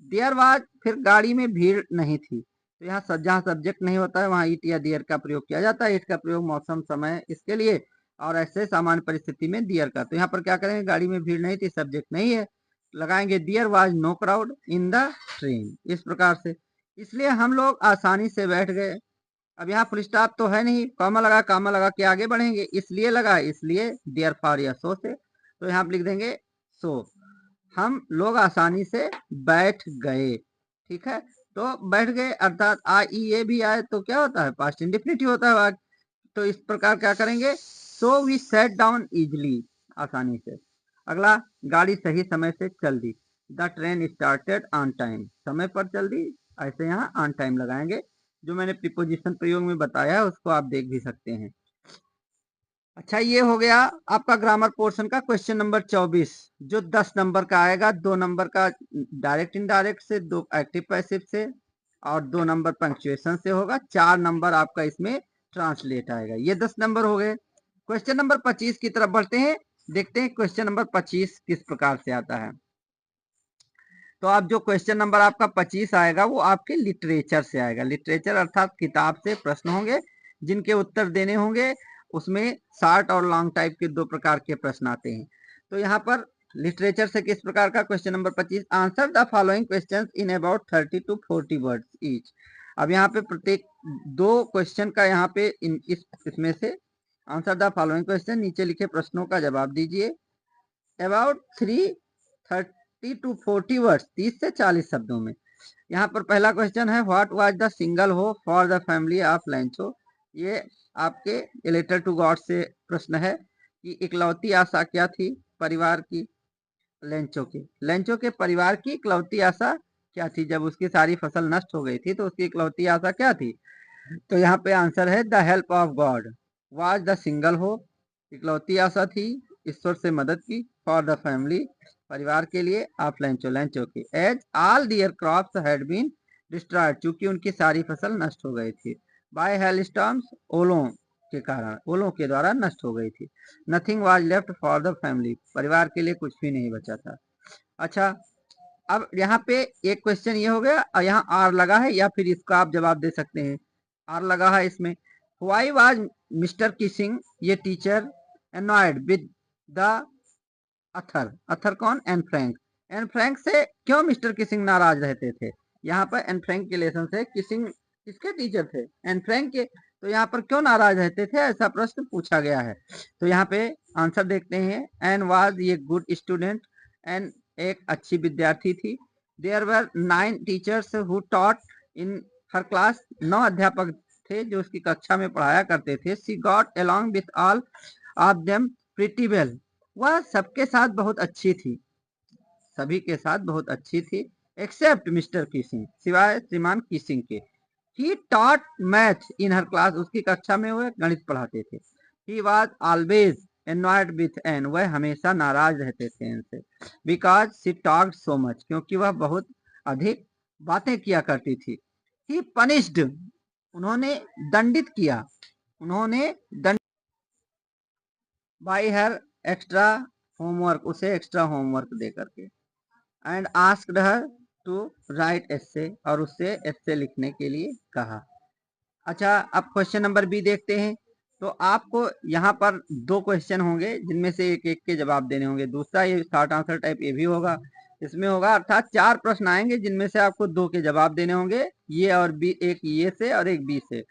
देयर वाज, फिर गाड़ी में भीड़ नहीं थी, तो यहाँ जहाँ सब्जेक्ट नहीं होता है वहाँ इट या देयर का प्रयोग किया जाता है। इट का प्रयोग मौसम समय इसके लिए, और ऐसे सामान्य परिस्थिति में देयर का। तो यहाँ पर क्या करेंगे, गाड़ी में भीड़ नहीं थी, सब्जेक्ट नहीं है, लगाएंगे there was no crowd in the train, इस प्रकार से। इसलिए हम लोग आसानी से बैठ गए। अब यहाँ फुल स्टॉप तो है नहीं, कामा लगा के आगे बढ़ेंगे, इसलिए लगा, इसलिए देयर फॉर या सो से, तो यहाँ लिख देंगे सो, हम लोग आसानी से बैठ गए, ठीक है। तो बैठ गए अर्थात आ ई ये भी आए तो क्या होता है, पास्ट इंडेफिनिट होता है वाक्य। तो इस प्रकार क्या करेंगे, so we set down easily, आसानी से। अगला, गाड़ी सही समय से चल दी। The train started on time, समय पर चल दी, ऐसे यहाँ ऑन टाइम लगाएंगे। जो मैंने प्रीपोजिशन प्रयोग में बताया है उसको आप देख भी सकते हैं। अच्छा, ये हो गया आपका ग्रामर पोर्शन का क्वेश्चन नंबर 24, जो 10 नंबर का आएगा। 2 नंबर का डायरेक्ट इनडायरेक्ट से, 2 एक्टिव पैसिव से, और 2 नंबर पंक्चुएशन से होगा। 4 नंबर आपका इसमें ट्रांसलेट आएगा। ये 10 नंबर हो गए। क्वेश्चन नंबर 25 की तरफ बढ़ते हैं। देखते हैं क्वेश्चन नंबर 25 किस प्रकार से आता है। तो आप जो क्वेश्चन नंबर आपका 25 आएगा वो आपके लिटरेचर से आएगा। लिटरेचर अर्थात किताब से प्रश्न होंगे जिनके उत्तर देने होंगे। उसमें शॉर्ट और लॉन्ग टाइप के दो प्रकार के प्रश्न आते हैं। तो यहाँ पर लिटरेचर से किस प्रकार का question number 25, answer the following questions in about 30 to 40 words each. अब यहाँ पे प्रत्येक दो क्वेश्चन का यहाँ पे इसमें से आंसर द फॉलोइंग क्वेश्चन, नीचे लिखे प्रश्नों का जवाब दीजिए अबाउट 30 to 40 वर्ड्स, 30 से 40 शब्दों में। यहाँ पर पहला क्वेश्चन है what was the single hope for the family of लैंचो। ये आपके ए लेटर टू गॉड से प्रश्न है कि इकलौती आशा क्या थी परिवार की लैंचो के परिवार की इकलौती आशा क्या थी जब उसकी सारी फसल नष्ट हो गई थी, तो उसकी इकलौती आशा क्या थी। तो यहाँ पे आंसर है the help of God was the single hope, इकलौती आशा थी ईश्वर से मदद की, फॉर द फैमिली परिवार के लिए, ऑफ लैंचो की, as all their crops had been destroyed चूंकि उनकी सारी फसल नष्ट हो गई थी, बाय हेल स्टॉर्म्स ओलों के कारण, ओलों के द्वारा नष्ट हो गई थी, nothing was left for the family परिवार के लिए कुछ भी नहीं बचा था। अच्छा, अब यहाँ पे एक क्वेश्चन ये हो गया और यहाँ आर लगा है या फिर इसका आप जवाब दे सकते हैं। आर लगा है इसमें, वाई वाज मिस्टर किसिंग ये teacher annoyed with the author, author कौन, एन फ्रैंक, एन फ्रैंक से क्यों मिस्टर किसिंग नाराज रहते थे। यहाँ पर एन फ्रैंक के लेसन से किसिंग किसके टीचर थे, एन फ्रैंक के, तो यहाँ पर क्यों नाराज रहते थे ऐसा प्रश्न पूछा गया है। तो यहाँ पे आंसर देखते हैं, एन वाज ये गुड स्टूडेंट, एन एक अच्छी विद्यार्थी थी, there were 9 teachers who taught in her class, 9 अध्यापक थे जो उसकी कक्षा में पढ़ाया करते थे, she got along with all of them pretty well, वह सबके साथ बहुत अच्छी थी, सभी के साथ बहुत अच्छी थी, एक्सेप्ट मिस्टर किसिंग सिवाय श्रीमान किसिंग के, he taught math in her class उसकी कक्षा में वह गणित पढ़ाते थे, he was always annoyed with an वह हमेशा नाराज रहते थे इनसे, because she talked so much क्योंकि वह बहुत अधिक बातें किया करती थी, ही पनिश्ड उन्होंने दंडित किया, उन्होंने दंड बाई हर एक्स्ट्रा होमवर्क उसे एक्स्ट्रा होमवर्क दे करके, and asked her to write essay और उससे एस्से लिखने के लिए कहा। अच्छा, अब क्वेश्चन नंबर बी देखते हैं। तो आपको यहाँ पर दो क्वेश्चन होंगे जिनमें से एक एक के जवाब देने होंगे, दूसरा ये शॉर्ट आंसर टाइप ये भी होगा, इसमें होगा अर्थात 4 प्रश्न आएंगे जिनमें से आपको 2 के जवाब देने होंगे, ये और बी, एक ये से और एक बी से।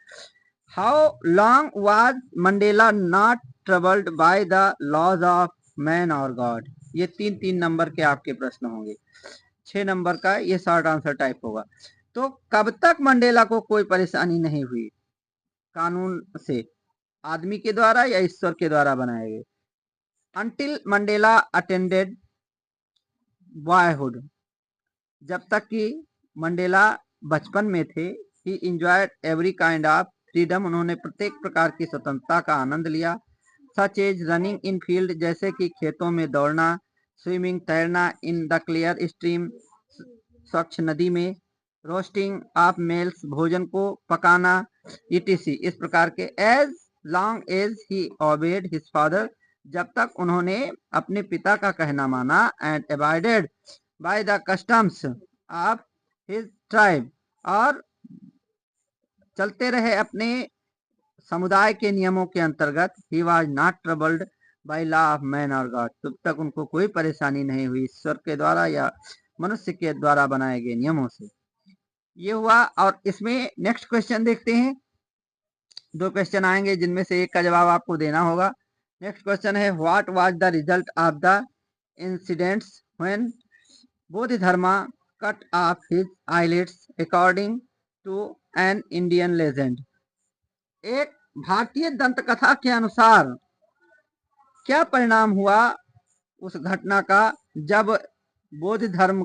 How long was Mandela not troubled by the laws of man और गॉड, ये 3-3 नंबर के आपके प्रश्न होंगे, 6 नंबर का ये शॉर्ट आंसर टाइप होगा। तो कब तक मंडेला को कोई परेशानी नहीं हुई कानून से, आदमी के द्वारा या ईश्वर के द्वारा बनाए गए, अंटिल मंडेला अटेंडेड बॉयहुड, जब तक कि मंडेला बचपन में थे, he enjoyed every kind of freedom उन्होंने प्रत्येक प्रकार की स्वतंत्रता का आनंद लिया, such as running in field जैसे कि खेतों में दौड़ना, स्विमिंग तैरना, इन द क्लियर स्ट्रीम स्वच्छ नदी में, रोस्टिंग ऑफ मेल्स भोजन को पकाना, ईटीसी इस प्रकार के, as long as he obeyed his father जब तक उन्होंने अपने पिता का कहना माना, and avoided by the customs of his tribe और चलते रहे अपने समुदाय के नियमों के अंतर्गत, he was not troubled by law of man और गॉड तब तक उनको कोई परेशानी नहीं हुई ईश्वर के द्वारा या मनुष्य के द्वारा बनाए गए नियमों से। ये हुआ, और इसमें नेक्स्ट क्वेश्चन देखते हैं, 2 क्वेश्चन आएंगे जिनमें से एक का जवाब आपको देना होगा। नेक्स्ट क्वेश्चन है what was the result of the incidents when Bodhidharma cut off his eyelids according to an Indian legend, एक भारतीय दंत कथा के अनुसार क्या परिणाम हुआ उस घटना का जब बौद्ध धर्म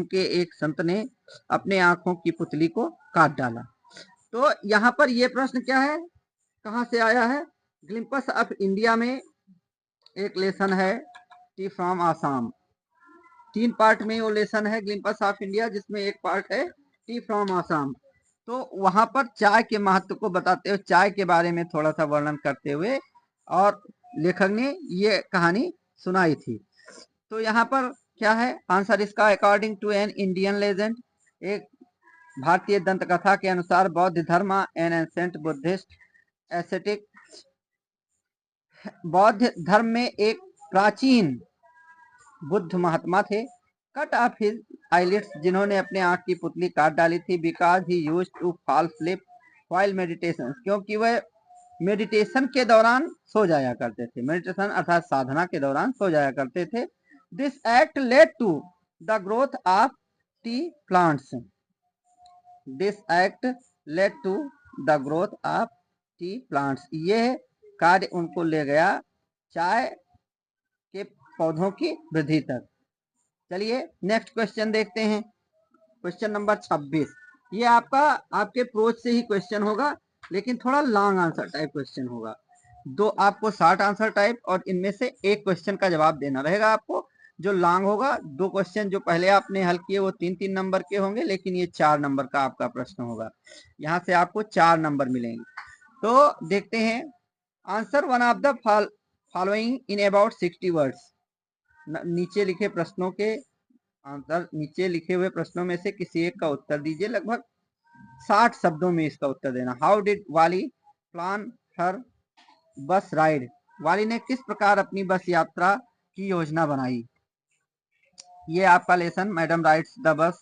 के एक संत ने अपने आंखों की पुतली को काट डाला। तो यहाँ पर ये प्रश्न क्या है, कहाँ से आया है, ग्लिम्पस ऑफ इंडिया में एक लेसन है, टी फ्रॉम आसाम, 3 पार्ट में वो लेसन है ग्लिम्पस ऑफ इंडिया, जिसमें एक पार्ट है टी फ्रॉम आसाम। तो वहां पर चाय के महत्व को बताते हुए, चाय के बारे में थोड़ा सा वर्णन करते हुए और लेखक ने ये कहानी सुनाई थी। तो यहाँ पर क्या है आंसर इसका? According to an Indian legend, एक भारतीय दंत कथा के अनुसार, बौद्ध धर्म एन एंसेंट बुद्धिस्ट एस्थेटिक, बौद्ध धर्म में एक प्राचीन बुद्ध महात्मा थे, कट ऑफ हिज आईलिड्स, जिन्होंने अपने आंख की पुतली काट डाली थी, because he use to fall sleep while meditation, क्योंकि वह मेडिटेशन के दौरान सो जाया करते थे, मेडिटेशन अर्थात साधना के दौरान सो जाया करते थे। This act led to the growth of tea plants, this act led to the growth of tea plants, यह कार्य उनको ले गया चाय के पौधों की वृद्धि तक। चलिए नेक्स्ट क्वेश्चन देखते हैं, क्वेश्चन नंबर 26। ये आपके प्रोच से ही क्वेश्चन होगा, लेकिन थोड़ा लॉन्ग आंसर टाइप क्वेश्चन होगा। दो आपको शॉर्ट आंसर टाइप और इनमें से एक क्वेश्चन का जवाब देना रहेगा आपको। जो लॉन्ग होगा, दो क्वेश्चन जो पहले आपने हल किए वो 3-3 नंबर के होंगे, लेकिन ये 4 नंबर का आपका प्रश्न होगा। यहाँ से आपको 4 नंबर मिलेंगे। तो देखते हैं, answer one of the following in about 60 words. नीचे लिखे प्रश्नों के आंसर, नीचे लिखे हुए प्रश्नों में से किसी एक का उत्तर दीजिए, लगभग 60 शब्दों में इसका उत्तर देना। हाउ डिड वाली प्लान हर बस राइड, वाली ने किस प्रकार अपनी बस यात्रा की योजना बनाई। ये आपका lesson madam rides the bus,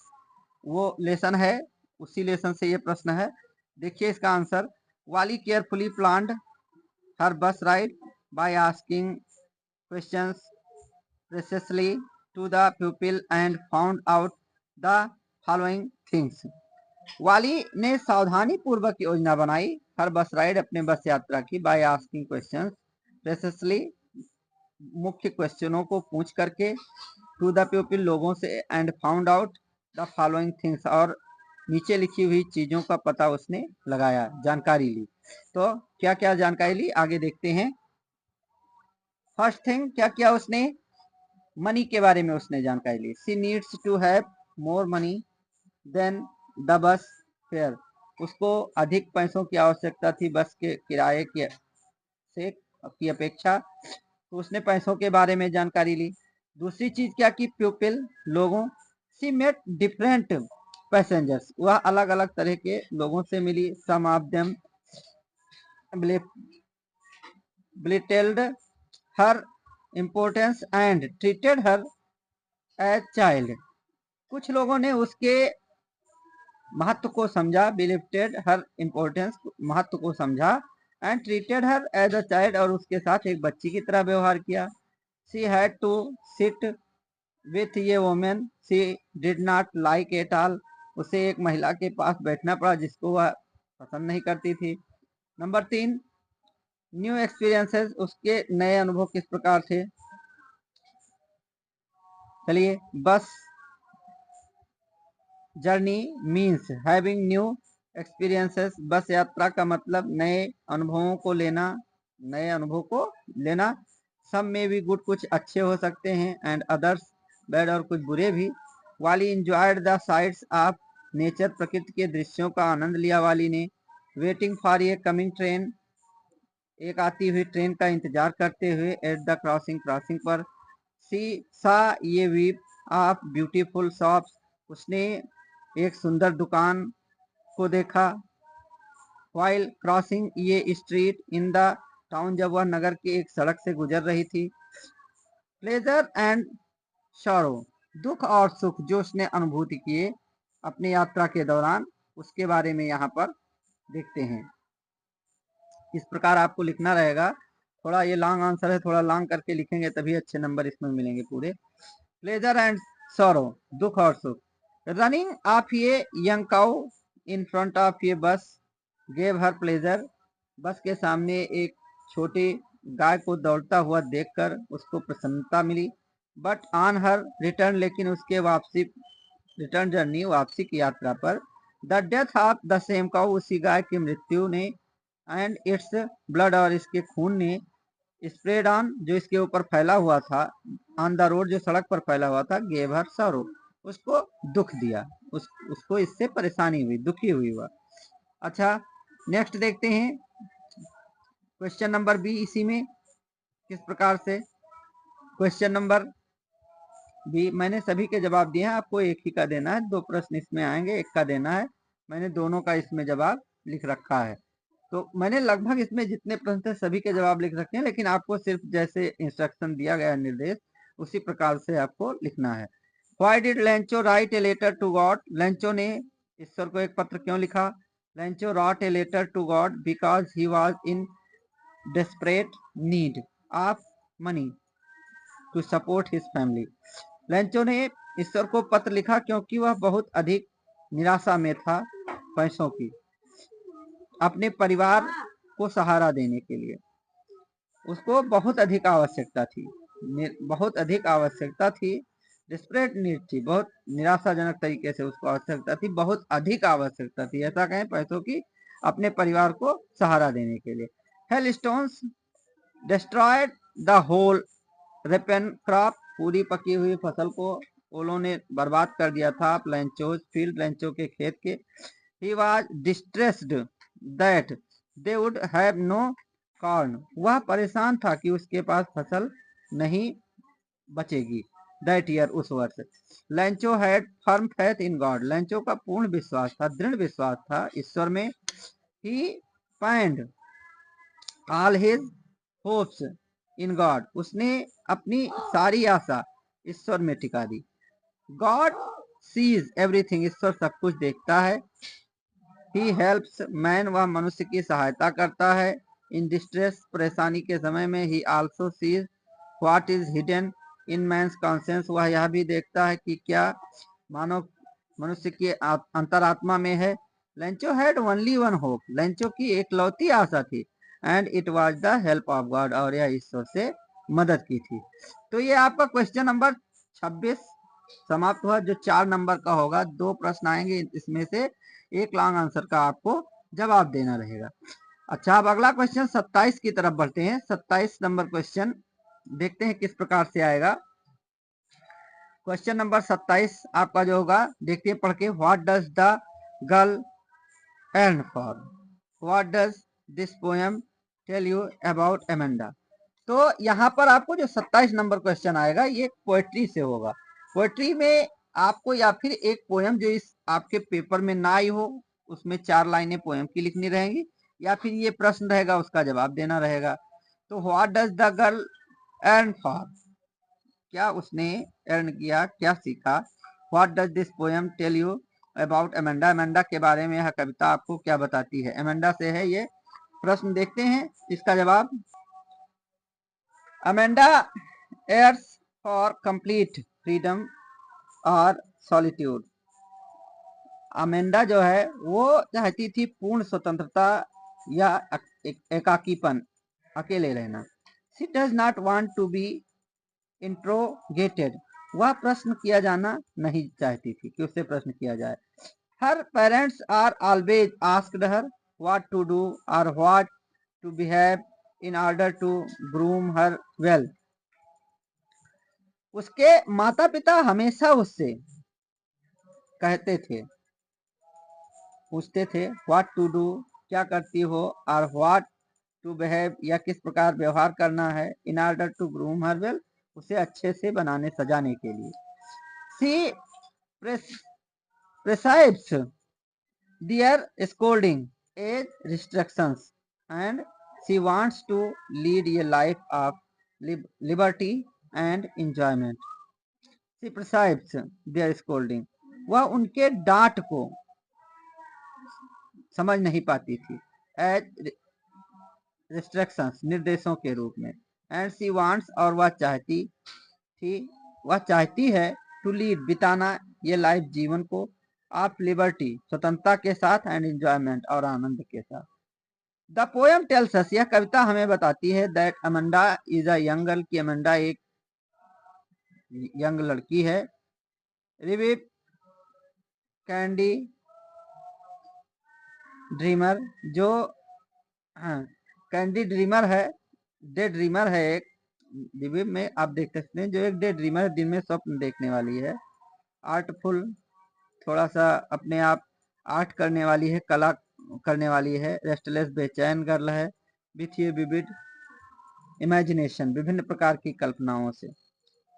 वो लेसन है, उसी लेसन से ये प्रश्न है। देखिए इसका आंसर, वाली केयरफुली प्लान्ड हर बस ride by asking questions precisely to the pupil and found out the following things। वाली ने सावधानी पूर्वक योजना बनाई हर बस राइड, अपने बस यात्रा की, बाय आस्किंग क्वेश्चंस प्रेसिसली, मुख्य क्वेश्चनों को पूछ करके, टू द पीपल लोगों से, and found out the following things, और नीचे लिखी हुई चीजों का पता उसने लगाया, जानकारी ली। तो क्या क्या जानकारी ली आगे देखते हैं। फर्स्ट थिंग क्या किया उसने, मनी के बारे में उसने जानकारी ली। She needs to have more money than the bus fare, उसको अधिक पैसों की आवश्यकता थी बस के किराए की अपेक्षा, तो उसने पैसों के बारे में जानकारी ली। दूसरी चीज क्या की, प्यूपिल लोगों, सी मेट डिफरेंट पैसेंजर्स, वह अलग अलग तरह के लोगों से मिली। Some of them belittled her importance and treated her as child, कुछ लोगों ने उसके महत्व को समझा, belittled her importance, महत्व को समझा, and treated her as a child, और उसके साथ एक बच्ची की तरह व्यवहार किया। she had to sit with a woman she did not like at all, उसे एक महिला के पास बैठना पड़ा जिसको वह पसंद नहीं करती थी। नंबर 3, न्यू एक्सपीरियंसेस, उसके नए अनुभव किस प्रकार थे। चलिए, bus journey means having new experiences, बस यात्रा का मतलब नए अनुभवों को लेना, नए अनुभव को लेना। सब में भी गुड, कुछ अच्छे हो सकते हैं, एंड अदर्स बैड, और कुछ बुरे भी। वाली enjoyed the sites of nature, प्रकृति के दृश्यों का आनंद लिया वाली ने। Waiting for a coming train, एक आती हुई ट्रेन का इंतजार करते हुए। एट द क्रॉसिंग, क्रॉसिंग पर। सी सा ये वीप ऑफ ब्यूटीफुल शॉप्स, उसने एक सुंदर दुकान को देखा। वाइल क्रॉसिंग ये स्ट्रीट इन द टाउन, जब वह नगर की एक सड़क से गुजर रही थी। प्लेजर एंड सॉरो, दुख और सुख जो उसने अनुभूति किए अपनी यात्रा के दौरान, उसके बारे में यहाँ पर देखते हैं। इस प्रकार आपको लिखना रहेगा। थोड़ा ये लॉन्ग आंसर है, थोड़ा लॉन्ग करके लिखेंगे तभी अच्छे नंबर इसमें मिलेंगे पूरे। प्लेजर एंड सॉरो, दुख और सुख। रनिंग ऑफ ये young cow in front of ये बस गेव हर प्लेजर, बस के सामने एक छोटी गाय को दौड़ता हुआ देखकर उसको प्रसन्नता मिली। बट ऑन हर रिटर्न, लेकिन उसके वापसी, रिटर्न जर्नी, वापसी की यात्रा पर, the death of the same cow, उसी गाय की मृत्यु ने, एंड इट्स ब्लड, और इसके खून ने, स्प्रेड ऑन, जो इसके ऊपर फैला हुआ था, ऑन द रोड, जो सड़क पर फैला हुआ था, गेव हर सॉरो, उसको दुख दिया, उसको इससे परेशानी हुई, दुखी हुई वह। अच्छा, नेक्स्ट देखते हैं क्वेश्चन नंबर बी, इसी में किस प्रकार से। क्वेश्चन नंबर बी, मैंने सभी के जवाब दिए हैं, आपको एक ही का देना है। 2 प्रश्न इसमें आएंगे, एक का देना है। मैंने दोनों का इसमें जवाब लिख रखा है। तो मैंने लगभग इसमें जितने प्रश्न थे सभी के जवाब लिख रखे हैं, लेकिन आपको सिर्फ जैसे इंस्ट्रक्शन दिया गया निर्देश उसी प्रकार से आपको लिखना है। Why did Lencho write a letter to God? Lencho ने ईश्वर को एक पत्र क्यों लिखा? Lencho wrote a letter to God because he was in desperate need of money to support his family. Lencho ने ईश्वर को पत्र लिखा क्योंकि वह बहुत अधिक निराशा में था पैसों की, अपने परिवार को सहारा देने के लिए। उसको बहुत अधिक आवश्यकता थी, बहुत अधिक आवश्यकता थी। डिस्परेट नीड थी, बहुत निराशाजनक तरीके से उसको आवश्यकता थी, बहुत अधिक आवश्यकता थी, ऐसा कहें पैसों की, अपने परिवार को सहारा देने के लिए। Hailstones destroyed the whole ripen crop, पूरी पकी हुई फसल को ओलों ने बर्बाद कर दिया था। लेंचोज फील्ड, लेंचो के खेत के। He was distressed that they would have no corn, वह परेशान था कि उसके पास फसल नहीं बचेगी। दैट ईयर, उस वर्ष। Lencho had firm faith in God, Lencho का पूर्ण विश्वास था, दृढ़ विश्वास था ईश्वर में। He pinned all his hopes in God, उसने अपनी सारी आशा ईश्वर में टिका दी। गॉड सीज एवरीथिंग, ईश्वर सब कुछ देखता है। ही हेल्प्स मैन, वह मनुष्य की सहायता करता है। इन डिस्ट्रेस, परेशानी के समय में। He also sees what is hidden in man's conscience, वह यह भी देखता है कि क्या मानव मनुष्य की अंतरात्मा में है। Lencho had only one hope, Lencho की एकलौती आशा थी। And it was the help of God, और यह ईश्वर से मदद की थी। तो ये आपका क्वेश्चन नंबर 26 समाप्त हुआ, जो 4 नंबर का होगा। 2 प्रश्न आएंगे, इसमें से एक लॉन्ग आंसर का आपको जवाब देना रहेगा। अच्छा, अब अगला क्वेश्चन 27 की तरफ बढ़ते हैं। 27 नंबर क्वेश्चन देखते हैं किस प्रकार से आएगा। क्वेश्चन नंबर 27 आपका जो होगा, देखते हैं पढ़ के। What does the girl yearn for, what does this poem tell you about Amanda. तो यहाँ पर आपको जो 27 नंबर क्वेश्चन आएगा, ये पोएट्री से होगा। पोएट्री में आपको या फिर एक पोएम जो इस आपके पेपर में ना आई हो, उसमें 4 लाइनें पोएम की लिखनी रहेंगी, या फिर ये प्रश्न रहेगा, उसका जवाब देना रहेगा। तो what does the girl yearn for, क्या उसने अर्न किया, क्या सीखा। What does this poem tell you about Amanda, Amanda के बारे में यह कविता आपको क्या बताती है। एमेंडा से है ये प्रश्न, देखते हैं इसका जवाब। Amanda yearns for complete freedom और सॉलिट्यूड, अमेंडा जो है वो चाहती थी पूर्ण स्वतंत्रता या एकाकीपन, अकेले रहना। She does not want to be interrogated, वह प्रश्न किया जाना नहीं चाहती थी कि उससे प्रश्न किया जाए। Her parents are always asked her what to do और what to behave in order to groom her well, उसके माता पिता हमेशा उससे कहते थे, पूछते थे, व्हाट टू डू, क्या करती हो, और व्हाट टू बिहेव, या किस प्रकार व्यवहार करना है, in order to groom her well, उसे अच्छे से बनाने सजाने के लिए। She prescribes their scolding as restrictions and she wants to lead a life of liberty and enjoyment. She prescribes their scolding, वह उनके डांट को समझ नहीं पाती थी, एज रिस्ट्रिक्शंस, निर्देशों के रूप में। एंड शी वांट्स, और वह चाहती थी, वह चाहती है, टू लीड, बिताना, ये लाइफ, जीवन को, ऑफ लिबर्टी, स्वतंत्रता के साथ, एंड एंजॉयमेंट, और आनंद के साथ। द पोएम टेल्स अस, यह कविता हमें बताती है, that Amanda is a young girl, की अमेंडा एक यंग लड़की है। रिविव कैंडी ड्रीमर, जो हाँ, कैंडी ड्रीमर है, डे ड्रीमर है एक, रिविव में आप देख सकते हैं, जो एक डे ड्रीमर, दिन में स्वप्न देखने वाली है। आर्टफुल, थोड़ा सा अपने आप आर्ट करने वाली है, कला करने वाली है। रेस्टलेस, बेचैन गर्ल है। विथ ये विविड इमेजिनेशन, विभिन्न प्रकार की कल्पनाओं से।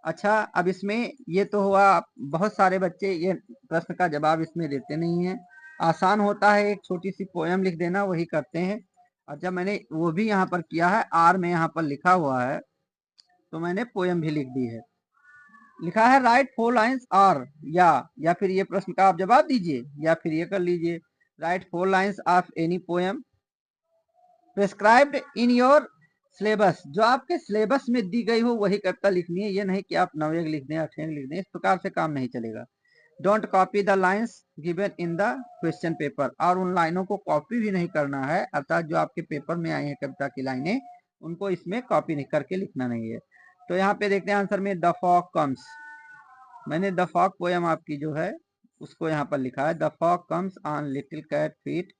अच्छा, अब इसमें ये तो हुआ, बहुत सारे बच्चे ये प्रश्न का जवाब इसमें देते नहीं हैं। आसान होता है एक छोटी सी पोयम लिख देना, वही करते हैं। और जब मैंने वो भी यहाँ पर किया है, आर में यहाँ पर लिखा हुआ है, तो मैंने पोयम भी लिख दी है। लिखा है राइट 4 लाइन्स आर, या फिर ये प्रश्न का आप जवाब दीजिए, या फिर ये कर लीजिए, right 4 lines of any poem prescribed in your syllabus. जो आपके सिलेबस में दी गई हो वही कविता लिखनी है, ये नहीं कि आप 9 लिख दें 8 लिख दें, इस प्रकार से काम नहीं चलेगा। Don't copy the lines given in the question paper, और उन लाइनों को कॉपी भी नहीं करना है, अर्थात जो आपके पेपर में आई है कविता की लाइनें, उनको इसमें कॉपी नहीं करके लिखना नहीं है। तो यहाँ पे देखते हैं आंसर में, द फॉग कम्स, मैंने द फॉग पोयम आपकी जो है उसको यहाँ पर लिखा है। The fog comes on little cat feet,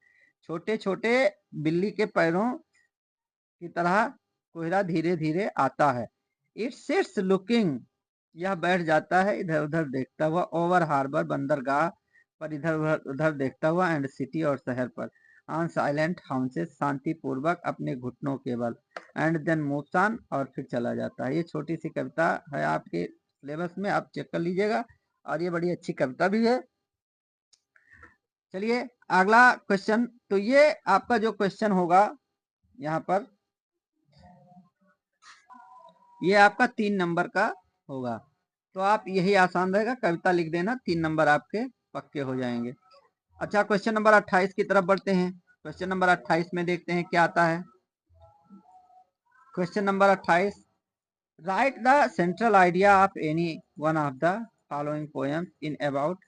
छोटे छोटे बिल्ली के पैरों की तरह कोहरा धीरे धीरे आता है। इट सिट्स लुकिंग, यह बैठ जाता है इधर उधर देखता हुआ, ओवर हार्बर, बंदरगाह पर इधर उधर देखता हुआ, एंड सिटी और शहर पर, ऑन साइलेंट हाउसेस, शांति पूर्वक अपने घुटनों के बल, एंड देन मूव्स ऑन, और फिर चला जाता है। ये छोटी सी कविता है आपके सिलेबस में, आप चेक कर लीजिएगा, और ये बड़ी अच्छी कविता भी है। चलिए अगला क्वेश्चन, तो ये आपका जो क्वेश्चन होगा यहाँ पर, ये आपका 3 नंबर का होगा। तो आप यही आसान रहेगा, कविता लिख देना, 3 नंबर आपके पक्के हो जाएंगे। अच्छा, क्वेश्चन नंबर 28 की तरफ बढ़ते हैं। क्वेश्चन नंबर 28 में देखते हैं क्या आता है। Question number 28, right the central idea of any one of the following poems in about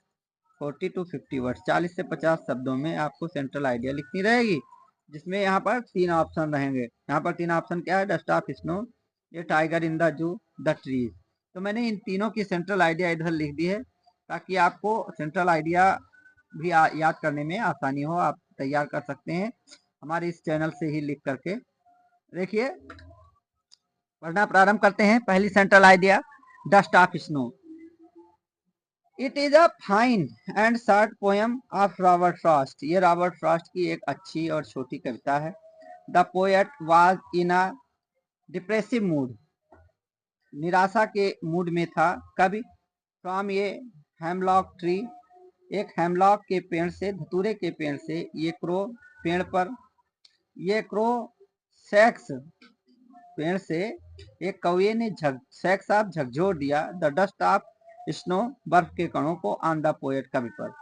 40 to 50 words. 40 से 50 शब्दों में आपको सेंट्रल आइडिया लिखनी रहेगी, जिसमें यहाँ पर 3 ऑप्शन रहेंगे। यहाँ पर 3 ऑप्शन क्या है, डस्ट ऑफ स्नो, ये टाइगर इन द जू, द ट्रीज। तो मैंने इन तीनों की सेंट्रल आइडिया इधर लिख दी है, ताकि आपको सेंट्रल आइडिया भी याद करने में आसानी हो, आप तैयार कर सकते हैं हमारे इस चैनल से ही लिख करके। देखिए पढ़ना प्रारंभ करते हैं। पहली central idea, dust of snow. It is a fine and short poem of Robert Frost. ये रॉबर्ट फ्रॉस्ट की एक अच्छी और छोटी कविता है। The poet was in a depressive mood, निराशा के मूड में था। कभी फ्रॉम ये हेमलॉक ट्री, एक हेमलॉक के पेड़ से, धतूरे के पेड़ से, ये क्रो पेड़ पर, ये क्रो सेक्स पेड़ से एक कौवे ने सेक्स ऑफ झकझोर दिया द डस्ट ऑफ स्नो, बर्फ के कणों को, ऑन द पोएट कवि पर।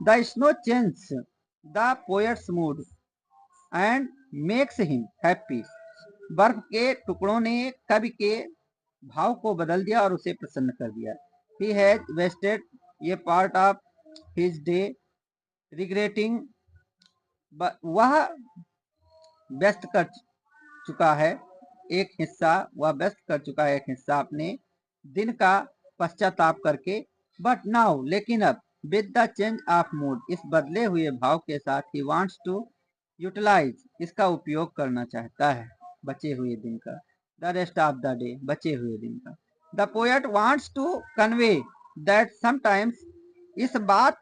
The snow change the poets mood and makes him happy, बर्फ के टुकड़ों ने कवि के भाव को बदल दिया और उसे प्रसन्न कर दिया। ही हैज वेस्टेड ये part of his day regretting, वह व्यस्त कर चुका है एक हिस्सा, वह व्यस्त कर चुका है एक हिस्सा अपने दिन का पश्चाताप करके। बट नाउ, लेकिन अब, with the change of mood, इस बदले हुए भाव के साथ, ही वांट्स टू यूटिलाइज, इसका उपयोग करना चाहता है बचे हुए दिन का, the rest of the day, बचे हुए दिन का। The poet wants to convey that sometimes, इस बात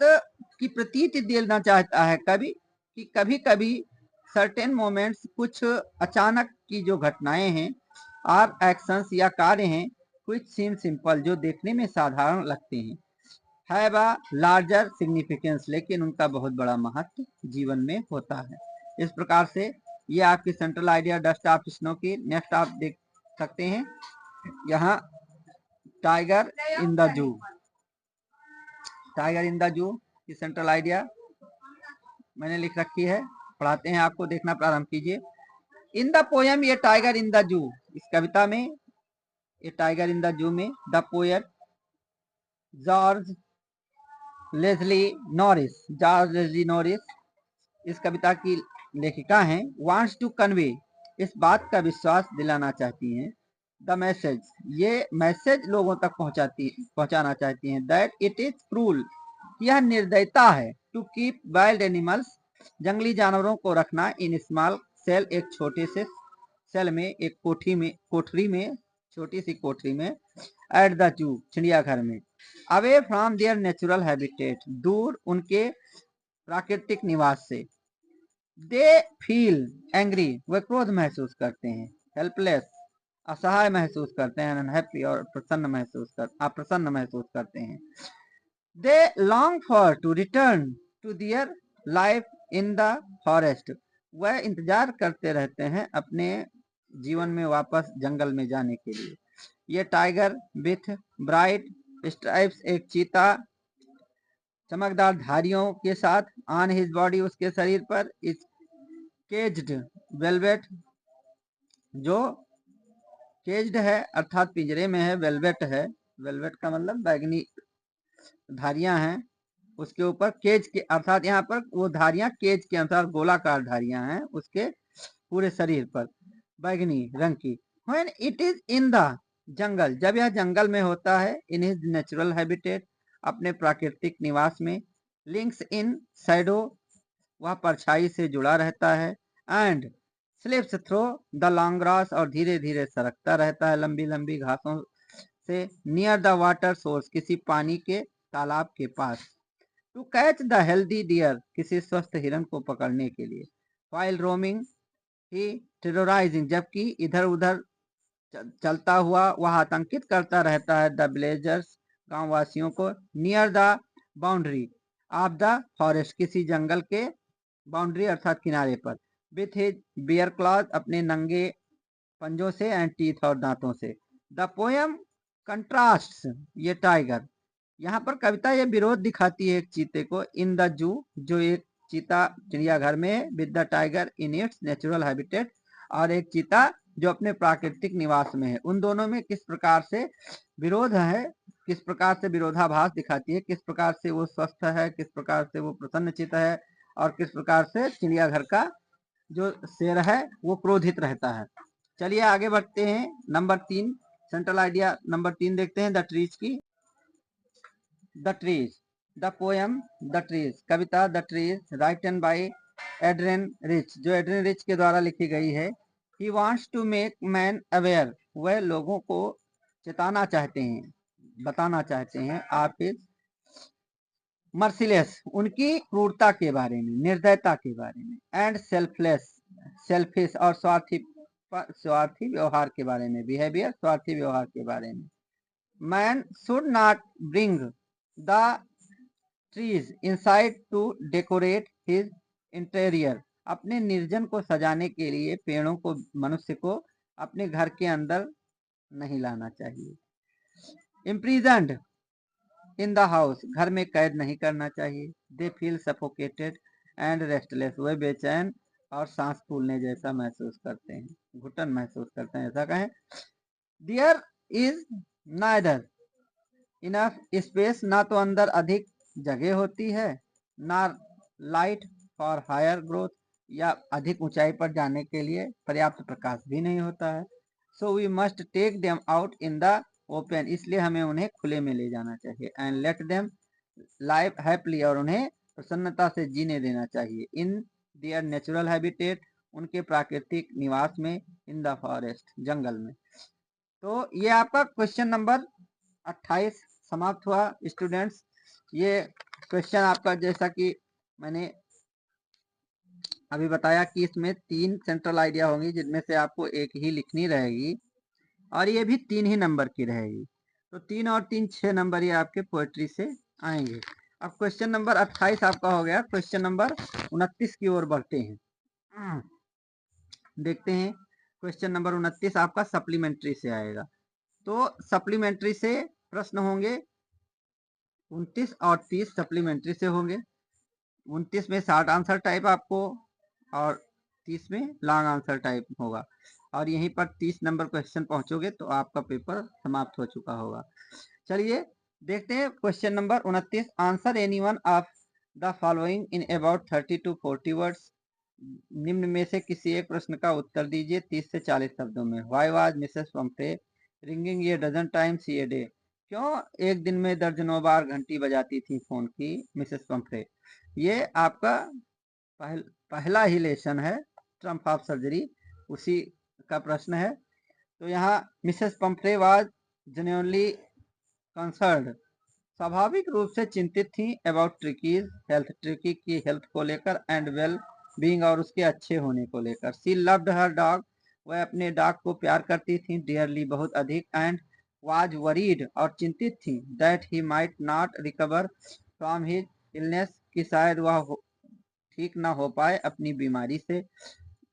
की प्रतीति देना चाहता है कभी कि कभी कभी सर्टेन मोमेंट्स, कुछ अचानक की जो घटनाएं हैं, और एक्शंस या कार्य हैं, कुछ सीम सिंपल, जो देखने में साधारण लगते हैं, हैव अ लार्जर सिग्निफिकेंस, लेकिन उनका बहुत बड़ा महत्व जीवन में होता है। इस प्रकार से ये आपकी central idea dust of snow की। नेक्स्ट आप देख सकते हैं यहाँ, टाइगर इन द जू, टाइगर इन द जू की सेंट्रल आइडिया मैंने लिख रखी है, पढ़ाते हैं आपको, देखना प्रारंभ कीजिए। इन द पोएम ये टाइगर इन द जू, इस कविता में ये टाइगर इन द जू में, the poet George Leslie Norris, George Leslie Norris इस कविता की लेखिका हैं, वांट्स टू कन्वे, इस बात का विश्वास दिलाना चाहती हैं, द मैसेज, ये मैसेज लोगों तक पहुंचाना चाहती हैं, दैट इट इज क्रूल, यह निर्दयता है, टू कीप वाइल्ड एनिमल्स, जंगली जानवरों को रखना, इन स्मॉल सेल, एक छोटे से सेल में, एक कोठरी में, छोटी सी कोठरी में, एट द जू, चिड़ियाघर में, away from there natural habitat, दूर उनके प्राकृतिक निवास से, दे फील एंग्री, वे क्रोध महसूस करते हैं, हेल्पलेस, असहाय महसूस करते हैं, अनहैप्पी और अप्रसन्न महसूस करते हैं। They long for to return to their life in the forest, वह इंतजार करते रहते हैं अपने जीवन में वापस जंगल में जाने के लिए। ये टाइगर विथ ब्राइट स्ट्राइप्स, एक चीता चमकदार धारियों के साथ, ऑन हिज बॉडी, उसके शरीर पर, इस केज्ड वेलवेट, जो केज्ड है अर्थात पिंजरे में है, वेलवेट है, वेलवेट का मतलब बैगनी धारियां हैं, उसके ऊपर केज के अर्थात यहाँ पर वो धारियां केज के अनुसार गोलाकार धारियां हैं उसके पूरे शरीर पर बैगनी रंग की। When it is in the जंगल, जब यह जंगल में होता है, in his natural habitat, अपने प्राकृतिक निवास में, links in shadow, वह परछाई से जुड़ा रहता है, and slips through the long grass, और धीरे धीरे सरकता रहता है लंबी लंबी घासों से, near the water source, किसी पानी के तालाब के पास, to catch the healthy deer, किसी स्वस्थ हिरन को पकड़ने के लिए, वाइल रोमिंग ही टेरराइजिंग, जबकि इधर उधर चलता हुआ वह आतंकित करता रहता है, द विलेजर्स, गांव वासियों को, near the boundary of the forest, किसी जंगल के बाउंड्री अर्थात किनारे पर, विथ हिज बियर क्लॉज, अपने नंगे पंजों से, एंड टीथ, और दांतों से। द पोयम कंट्रास्ट, ये टाइगर, यहाँ पर कविता ये विरोध दिखाती है एक चीते को, इन द जू, जो एक चीता चिड़ियाघर में है, with the tiger in its natural habitat, और एक चीता जो अपने प्राकृतिक निवास में है। उन दोनों में किस प्रकार से विरोध है, किस प्रकार से विरोधाभास दिखाती है, किस प्रकार से वो स्वस्थ है, किस प्रकार से वो प्रसन्नचित्त है, और किस प्रकार से चिड़ियाघर का जो शेर है वो क्रोधित रहता है। चलिए आगे बढ़ते हैं। नंबर 3 सेंट्रल आइडिया नंबर 3 देखते हैं, द ट्रीज की। The trees, the poem the trees, कविता the trees, written by Adrienne Rich, जो एड्रियन रिच के द्वारा लिखी गई है। He wants to make man aware, वह लोगों को चेताना चाहते हैं, बताना चाहते हैं, आप इस मर्सिलेस, उनकी क्रूरता के बारे में, निर्दयता के बारे में, एंड सेल्फलेस, सेल्फिश, और स्वार्थी व्यवहार के बारे में, बिहेवियर, स्वार्थी व्यवहार के बारे में। Man should not bring the trees inside to decorate his interior, अपने निर्जन को सजाने के लिए पेड़ों को, मनुष्य को अपने घर के अंदर नहीं लाना चाहिए। इम्प्रिजन्ड इन द हाउस, घर में कैद नहीं करना चाहिए। They feel suffocated and restless, वह बेचैन और सांस फूलने जैसा महसूस करते हैं, घुटन महसूस करते हैं, ऐसा कहें। There is neither enough space, ना तो अंदर अधिक जगह होती है, ना लाइट फॉर हायर ग्रोथ, या अधिक ऊंचाई पर जाने के लिए पर्याप्त प्रकाश भी नहीं होता है। So we must take them out in the open, इसलिए हमें उन्हें खुले में ले जाना चाहिए। And let them live happily, और उन्हें प्रसन्नता से जीने देना चाहिए। इन देयर नेचुरल हैबिटेट, उनके प्राकृतिक निवास में, इन द फॉरेस्ट, जंगल में। तो ये आपका क्वेश्चन नंबर 28 समाप्त हुआ स्टूडेंट्स। ये क्वेश्चन आपका, जैसा कि मैंने अभी बताया कि इसमें 3 सेंट्रल आइडिया होंगी, जिनमें से आपको एक ही लिखनी रहेगी, और ये भी 3 ही नंबर की रहेगी। तो 3 और 3 6 नंबर ये आपके पोएट्री से आएंगे। अब क्वेश्चन नंबर 28 आपका हो गया। क्वेश्चन नंबर 29 की ओर बढ़ते हैं। देखते हैं क्वेश्चन नंबर 29 आपका सप्लीमेंट्री से आएगा। तो सप्लीमेंट्री से प्रश्न होंगे 29 और 30 सप्लीमेंट्री से होंगे। 29 में शॉर्ट आंसर टाइप आपको, और 30 में लॉन्ग आंसर टाइप होगा, और यहीं पर 30 नंबर क्वेश्चन पहुंचोगे तो आपका पेपर समाप्त हो चुका होगा। चलिए देखते हैं question number 29। Answer any one of the following in about 30 to 40 words, निम्न में से किसी एक प्रश्न का उत्तर दीजिए 30 से 40 शब्दों में। Why was Mrs Pomfrey ringing ये डजन टाइम्स ए डे, क्यों एक दिन में दर्जनों बार घंटी बजाती थी फोन की मिसेस पम्फ्रे। ये आपका पहला ही लेसन है, ट्रम्प ऑफ सर्जरी, उसी का प्रश्न है। तो यहाँ Mrs Pomfrey was genuinely concerned, स्वाभाविक रूप से चिंतित थी, अबाउट ट्रिकीज हेल्थ, ट्रिकी की हेल्थ को लेकर, एंड वेल बीइंग, और उसके अच्छे होने को लेकर। सी लव्ड हर डॉग, वह अपने डॉग को प्यार करती थी, डियरली बहुत अधिक, एंड वाज वरीड और चिंतित थी that he might not recover from his illness कि शायद वह ठीक ना हो पाए अपनी बीमारी से।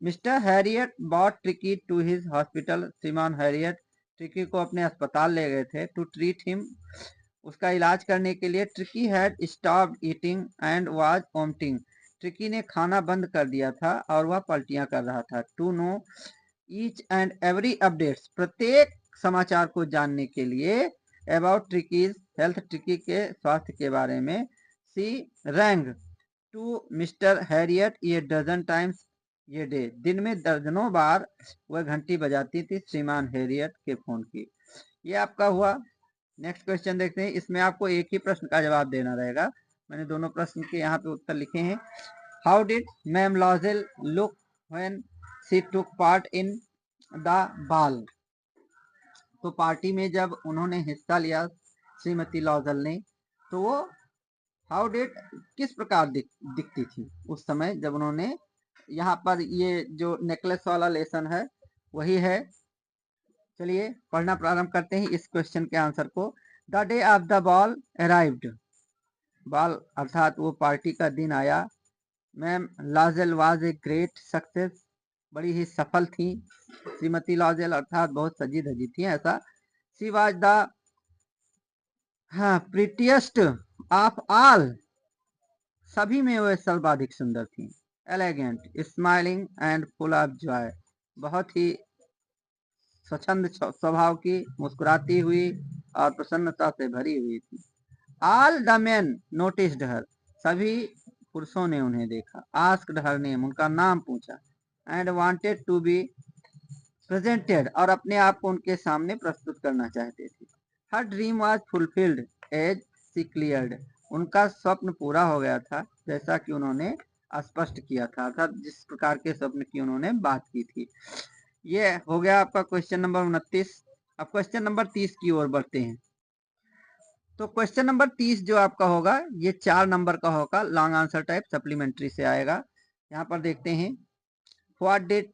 Mr Herriot bought Tricki to his hospital. श्रीमान हैरियट ट्रिकी को अपने अस्पताल ले गए थे टू ट्रीट हिम, उसका इलाज करने के लिए। Tricky had stopped eating and was vomiting. Tricky ने खाना बंद कर दिया था और वह पलटियां कर रहा था। To know each and every updates, प्रत्येक समाचार को जानने के लिए, अबाउट ट्रिकीज हेल्थ, ट्रिकी के स्वास्थ्य के बारे में, सी रैंग टू मिस्टर हैरियट ये डजन टाइम्स ये डे, दिन में दर्जनों बार वह घंटी बजाती थी श्रीमान हैरियट के फोन की। ये आपका हुआ। नेक्स्ट क्वेश्चन देखते हैं, इसमें आपको एक ही प्रश्न का जवाब देना रहेगा। मैंने दोनों प्रश्न के यहाँ पे उत्तर लिखे हैं। हाउ डिड मैम Loisel look when she took part in the ball. तो पार्टी में जब उन्होंने हिस्सा लिया श्रीमती लॉजेल ने, तो वो हाउ डिड किस प्रकार दिखती थी उस समय जब उन्होंने, यहाँ पर ये जो नेकलेस वाला लेसन है वही है। चलिए पढ़ना प्रारंभ करते हैं इस क्वेश्चन के आंसर को। The day of the ball arrived, ball अर्थात वो पार्टी का दिन आया। मैम Loisel was a great success, बड़ी ही सफल थी श्रीमती लॉजेल, अर्थात बहुत सजी धजी थी ऐसा। She was the prettiest of all, सभी में वह सर्वाधिक सुंदर थी। Elegant, smiling and full of joy, बहुत ही स्वच्छंद स्वभाव की, मुस्कुराती हुई और प्रसन्नता से भरी हुई थी। ऑल द मेन नोटिस्ड हर, सभी पुरुषों ने उन्हें देखा। आस्क्ड हर नेम, उनका नाम पूछा। And wanted to be presented, और अपने आप को उनके सामने प्रस्तुत करना चाहते थे। Her dream was fulfilled as she cleared, उनका स्वप्न पूरा हो गया था जैसा कि उन्होंने स्पष्ट किया था, अर्थात जिस प्रकार के स्वप्न की उन्होंने बात की थी। ये हो गया आपका क्वेश्चन नंबर 29। अब क्वेश्चन नंबर 30 की ओर बढ़ते हैं। तो क्वेश्चन नंबर 30 जो आपका होगा ये 4 नंबर का होगा, लॉन्ग आंसर टाइप सप्लीमेंट्री से आएगा। यहाँ पर देखते हैं, what did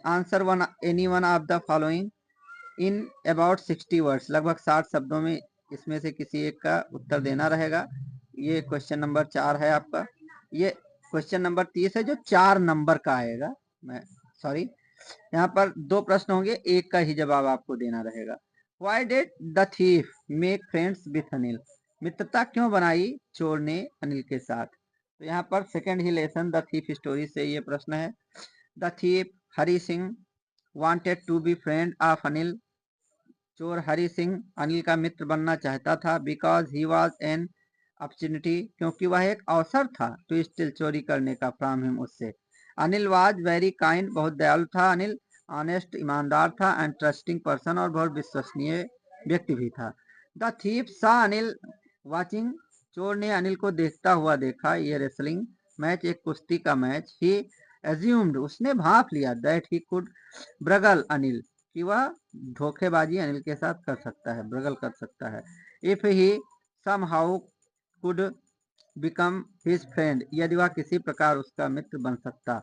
answer one any one of the following in about 60 words, लगभग 60 शब्दों में इसमें से किसी एक का उत्तर देना रहेगा। ये क्वेश्चन नंबर 4 है आपका। ये क्वेश्चन नंबर 30 है जो 4 नंबर का आएगा। मैं सॉरी, यहाँ पर 2 प्रश्न होंगे, एक का ही जवाब आपको देना रहेगा। Why did the thief make friends with Anil, मित्रता क्यों बनाई चोर ने अनिल के साथ। तो यहाँ पर सेकंड ही लेसन द थीफ स्टोरी से ये प्रश्न है। The thief Hari Singh wanted to be friend of Anil, चोर हरि सिंह अनिल का मित्र बनना चाहता था। Because he was an opportunity, क्योंकि वह एक अवसर था, टू स्टिल चोरी करने का फ्रॉम हिम उससे। अनिल वाज वेरी काइंड, बहुत दयालु था अनिल। ऑनेस्ट, ईमानदार था। एंड ट्रस्टिंग पर्सन, और बहुत विश्वसनीय व्यक्ति भी था। द थीफ सा अनिल वाचिंग, चोर ने अनिल को देखता हुआ देखा ये रेसलिंग मैच, एक कुश्ती का मैच। ही एज्यूम्ड, उसने भांप लिया, दैट ही कुड ब्रगल अनिल, कि वह धोखेबाजी अनिल के साथ कर सकता है, ब्रगल कर सकता है। If he somehow could become his friend, यदि वह किसी प्रकार उसका मित्र बन सकता।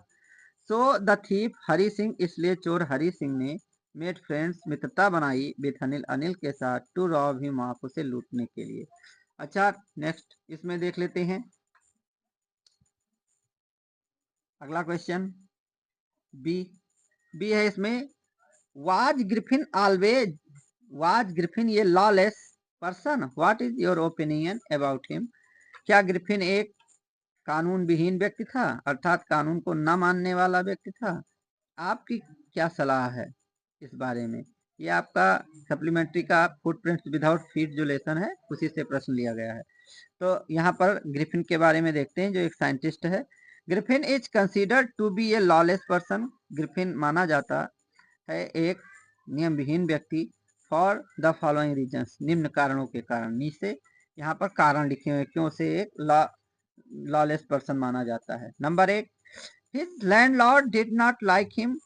So the thief Hari Singh, इसलिए चोर हरि सिंह ने मेड फ्रेंड्स, मित्रता बनाई, विथ अनिल, अनिल के साथ, टू रॉब हिम, आप उसे लूटने के लिए। अच्छा नेक्स्ट इसमें देख लेते हैं अगला क्वेश्चन। बी, बी है इसमें, was Griffin always, was Griffin ये lawless person, what is your opinion about him, क्या ग्रिफिन एक कानून विहीन व्यक्ति था, अर्थात कानून को न मानने वाला व्यक्ति था। आपकी क्या सलाह है इस बारे में। ये आपका सप्लीमेंट्री का फुटप्रिंट्स विदाउट फीट जो लेसन है उसी से प्रश्न लिया गया है। तो यहाँ पर ग्रिफिन के बारे में देखते हैं जो एक साइंटिस्ट है। Griffin is considered to be a lawless person, Griffin माना जाता है एक नियम विहीन व्यक्ति। फॉर द फॉलोइंग रीजंस, निम्न कारणों के कारण। नीचे यहाँ पर कारण लिखे हुए क्यों से एक लॉलेस पर्सन माना जाता है। Number 1, his landlord did not like him,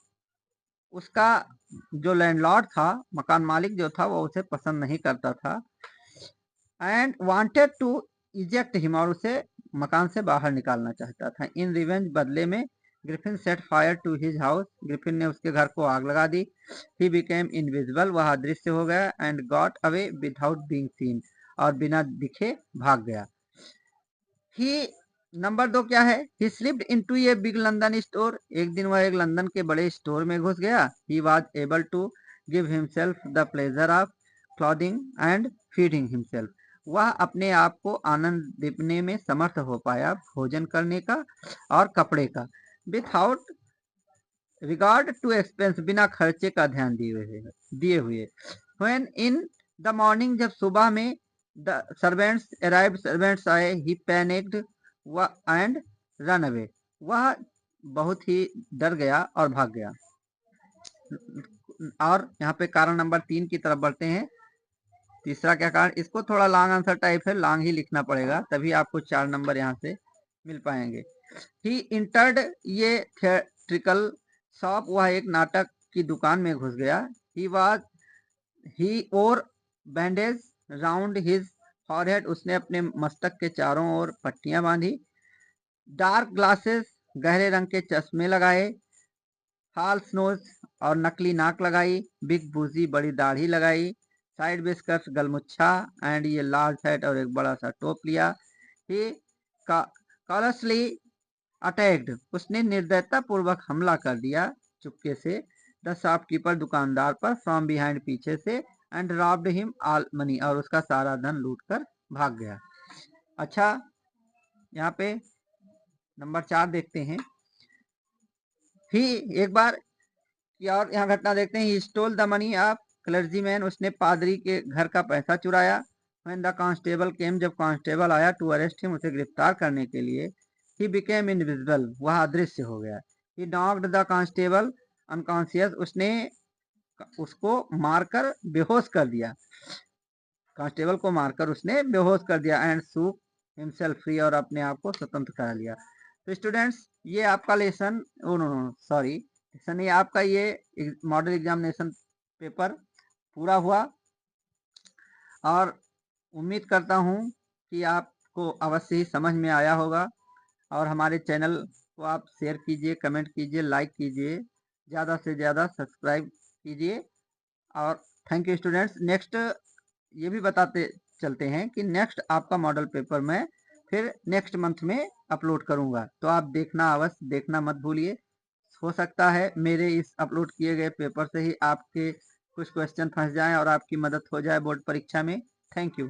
उसका जो लैंडलॉर्ड था, मकान मालिक जो था, वो उसे पसंद नहीं करता था। And wanted to eject him, और उसे मकान से बाहर निकालना चाहता था। इन रिवेंज, बदले में, Griffin set fire to his house, Griffin ने उसके घर को आग लगा दी। ही बिकेम इनविजिबल, वह अदृश्य हो गया। And got away without being seen, और बिना दिखे भाग गया। ही नंबर 2 क्या है? ही slipped into a big London store, एक दिन वह एक लंदन के बड़े स्टोर में घुस गया। He was able to give himself the pleasure of clothing and feeding himself, वह अपने आप को आनंद देने में समर्थ हो पाया, भोजन करने का और कपड़े का। विथआउट रिगार्ड टू एक्सपेंस, बिना खर्चे का ध्यान दिए हुए। व्हेन इन द मॉर्निंग, जब सुबह में द सर्वेंट्स अराइव्ड, सर्वेंट्स आए, ही पैनिक्ड एंड रन अवे, वह बहुत ही डर गया और भाग गया। और यहाँ पे कारण नंबर 3 की तरफ बढ़ते हैं। तीसरा क्या कारण, इसको थोड़ा लॉन्ग आंसर टाइप है, लॉन्ग ही लिखना पड़ेगा, तभी आपको 4 नंबर यहाँ से मिल पाएंगे। ही इंटर्ड ये थिएट्रिकल शॉप, वह एक नाटक की दुकान में घुस गया। ही ओर बैंडेज राउंड हिज फॉरहेड, उसने अपने मस्तक के चारों ओर पट्टियां बांधी। डार्क ग्लासेस, गहरे रंग के चश्मे लगाए। फॉल्स नोज, और नकली नाक लगाई। बिग बूजी, बड़ी दाढ़ी लगाई। साइड बिस्कर्स, गलमुच्छा, एंड ये लार्ज हैट, और एक बड़ा सा टोप लिया। ही कॉलसली अटैक्ड, उसने निर्दयता पूर्वक हमला कर दिया चुपके से। द शॉपकीपर, दुकानदार पर, फ्रॉम बिहाइंड, पीछे से। And robbed him all money, और उसका सारा धन लूट कर भाग गया। अच्छा, यहाँ पे नंबर 4 देखते हैं। ही एक बार की और यहाँ घटना देखते हैं। He stole the money of clergyman, उसने पादरी के घर का पैसा चुराया। व्हेन द कांस्टेबल केम, जब कांस्टेबल आया, टू अरेस्ट हिम, उसे गिरफ्तार करने के लिए। ही बिकेम इनविजिबल, वह अदृश्य हो गया। ही नॉक्ड द कांस्टेबल अनकॉन्शियस, उसने उसको मारकर बेहोश कर दिया। कांस्टेबल को मारकर उसने बेहोश कर दिया। एंड सूप हिमसेल्फ फ्री, और अपने आप को स्वतंत्र करा लिया। तो स्टूडेंट्स, ये आपका लेसन, सॉरी लेसन, ये आपका ये मॉडल एग्जामिनेशन पेपर पूरा हुआ, और उम्मीद करता हूँ कि आपको अवश्य ही समझ में आया होगा। और हमारे चैनल को आप शेयर कीजिए, कमेंट कीजिए, लाइक कीजिए, ज़्यादा से ज़्यादा सब्सक्राइब कीजिए। और थैंक यू स्टूडेंट्स। नेक्स्ट ये भी बताते चलते हैं कि नेक्स्ट आपका मॉडल पेपर मैं फिर नेक्स्ट मंथ में अपलोड करूंगा, तो आप देखना, अवश्य देखना मत भूलिए। हो सकता है मेरे इस अपलोड किए गए पेपर से ही आपके कुछ क्वेश्चन फंस जाएं और आपकी मदद हो जाए बोर्ड परीक्षा में। Thank you.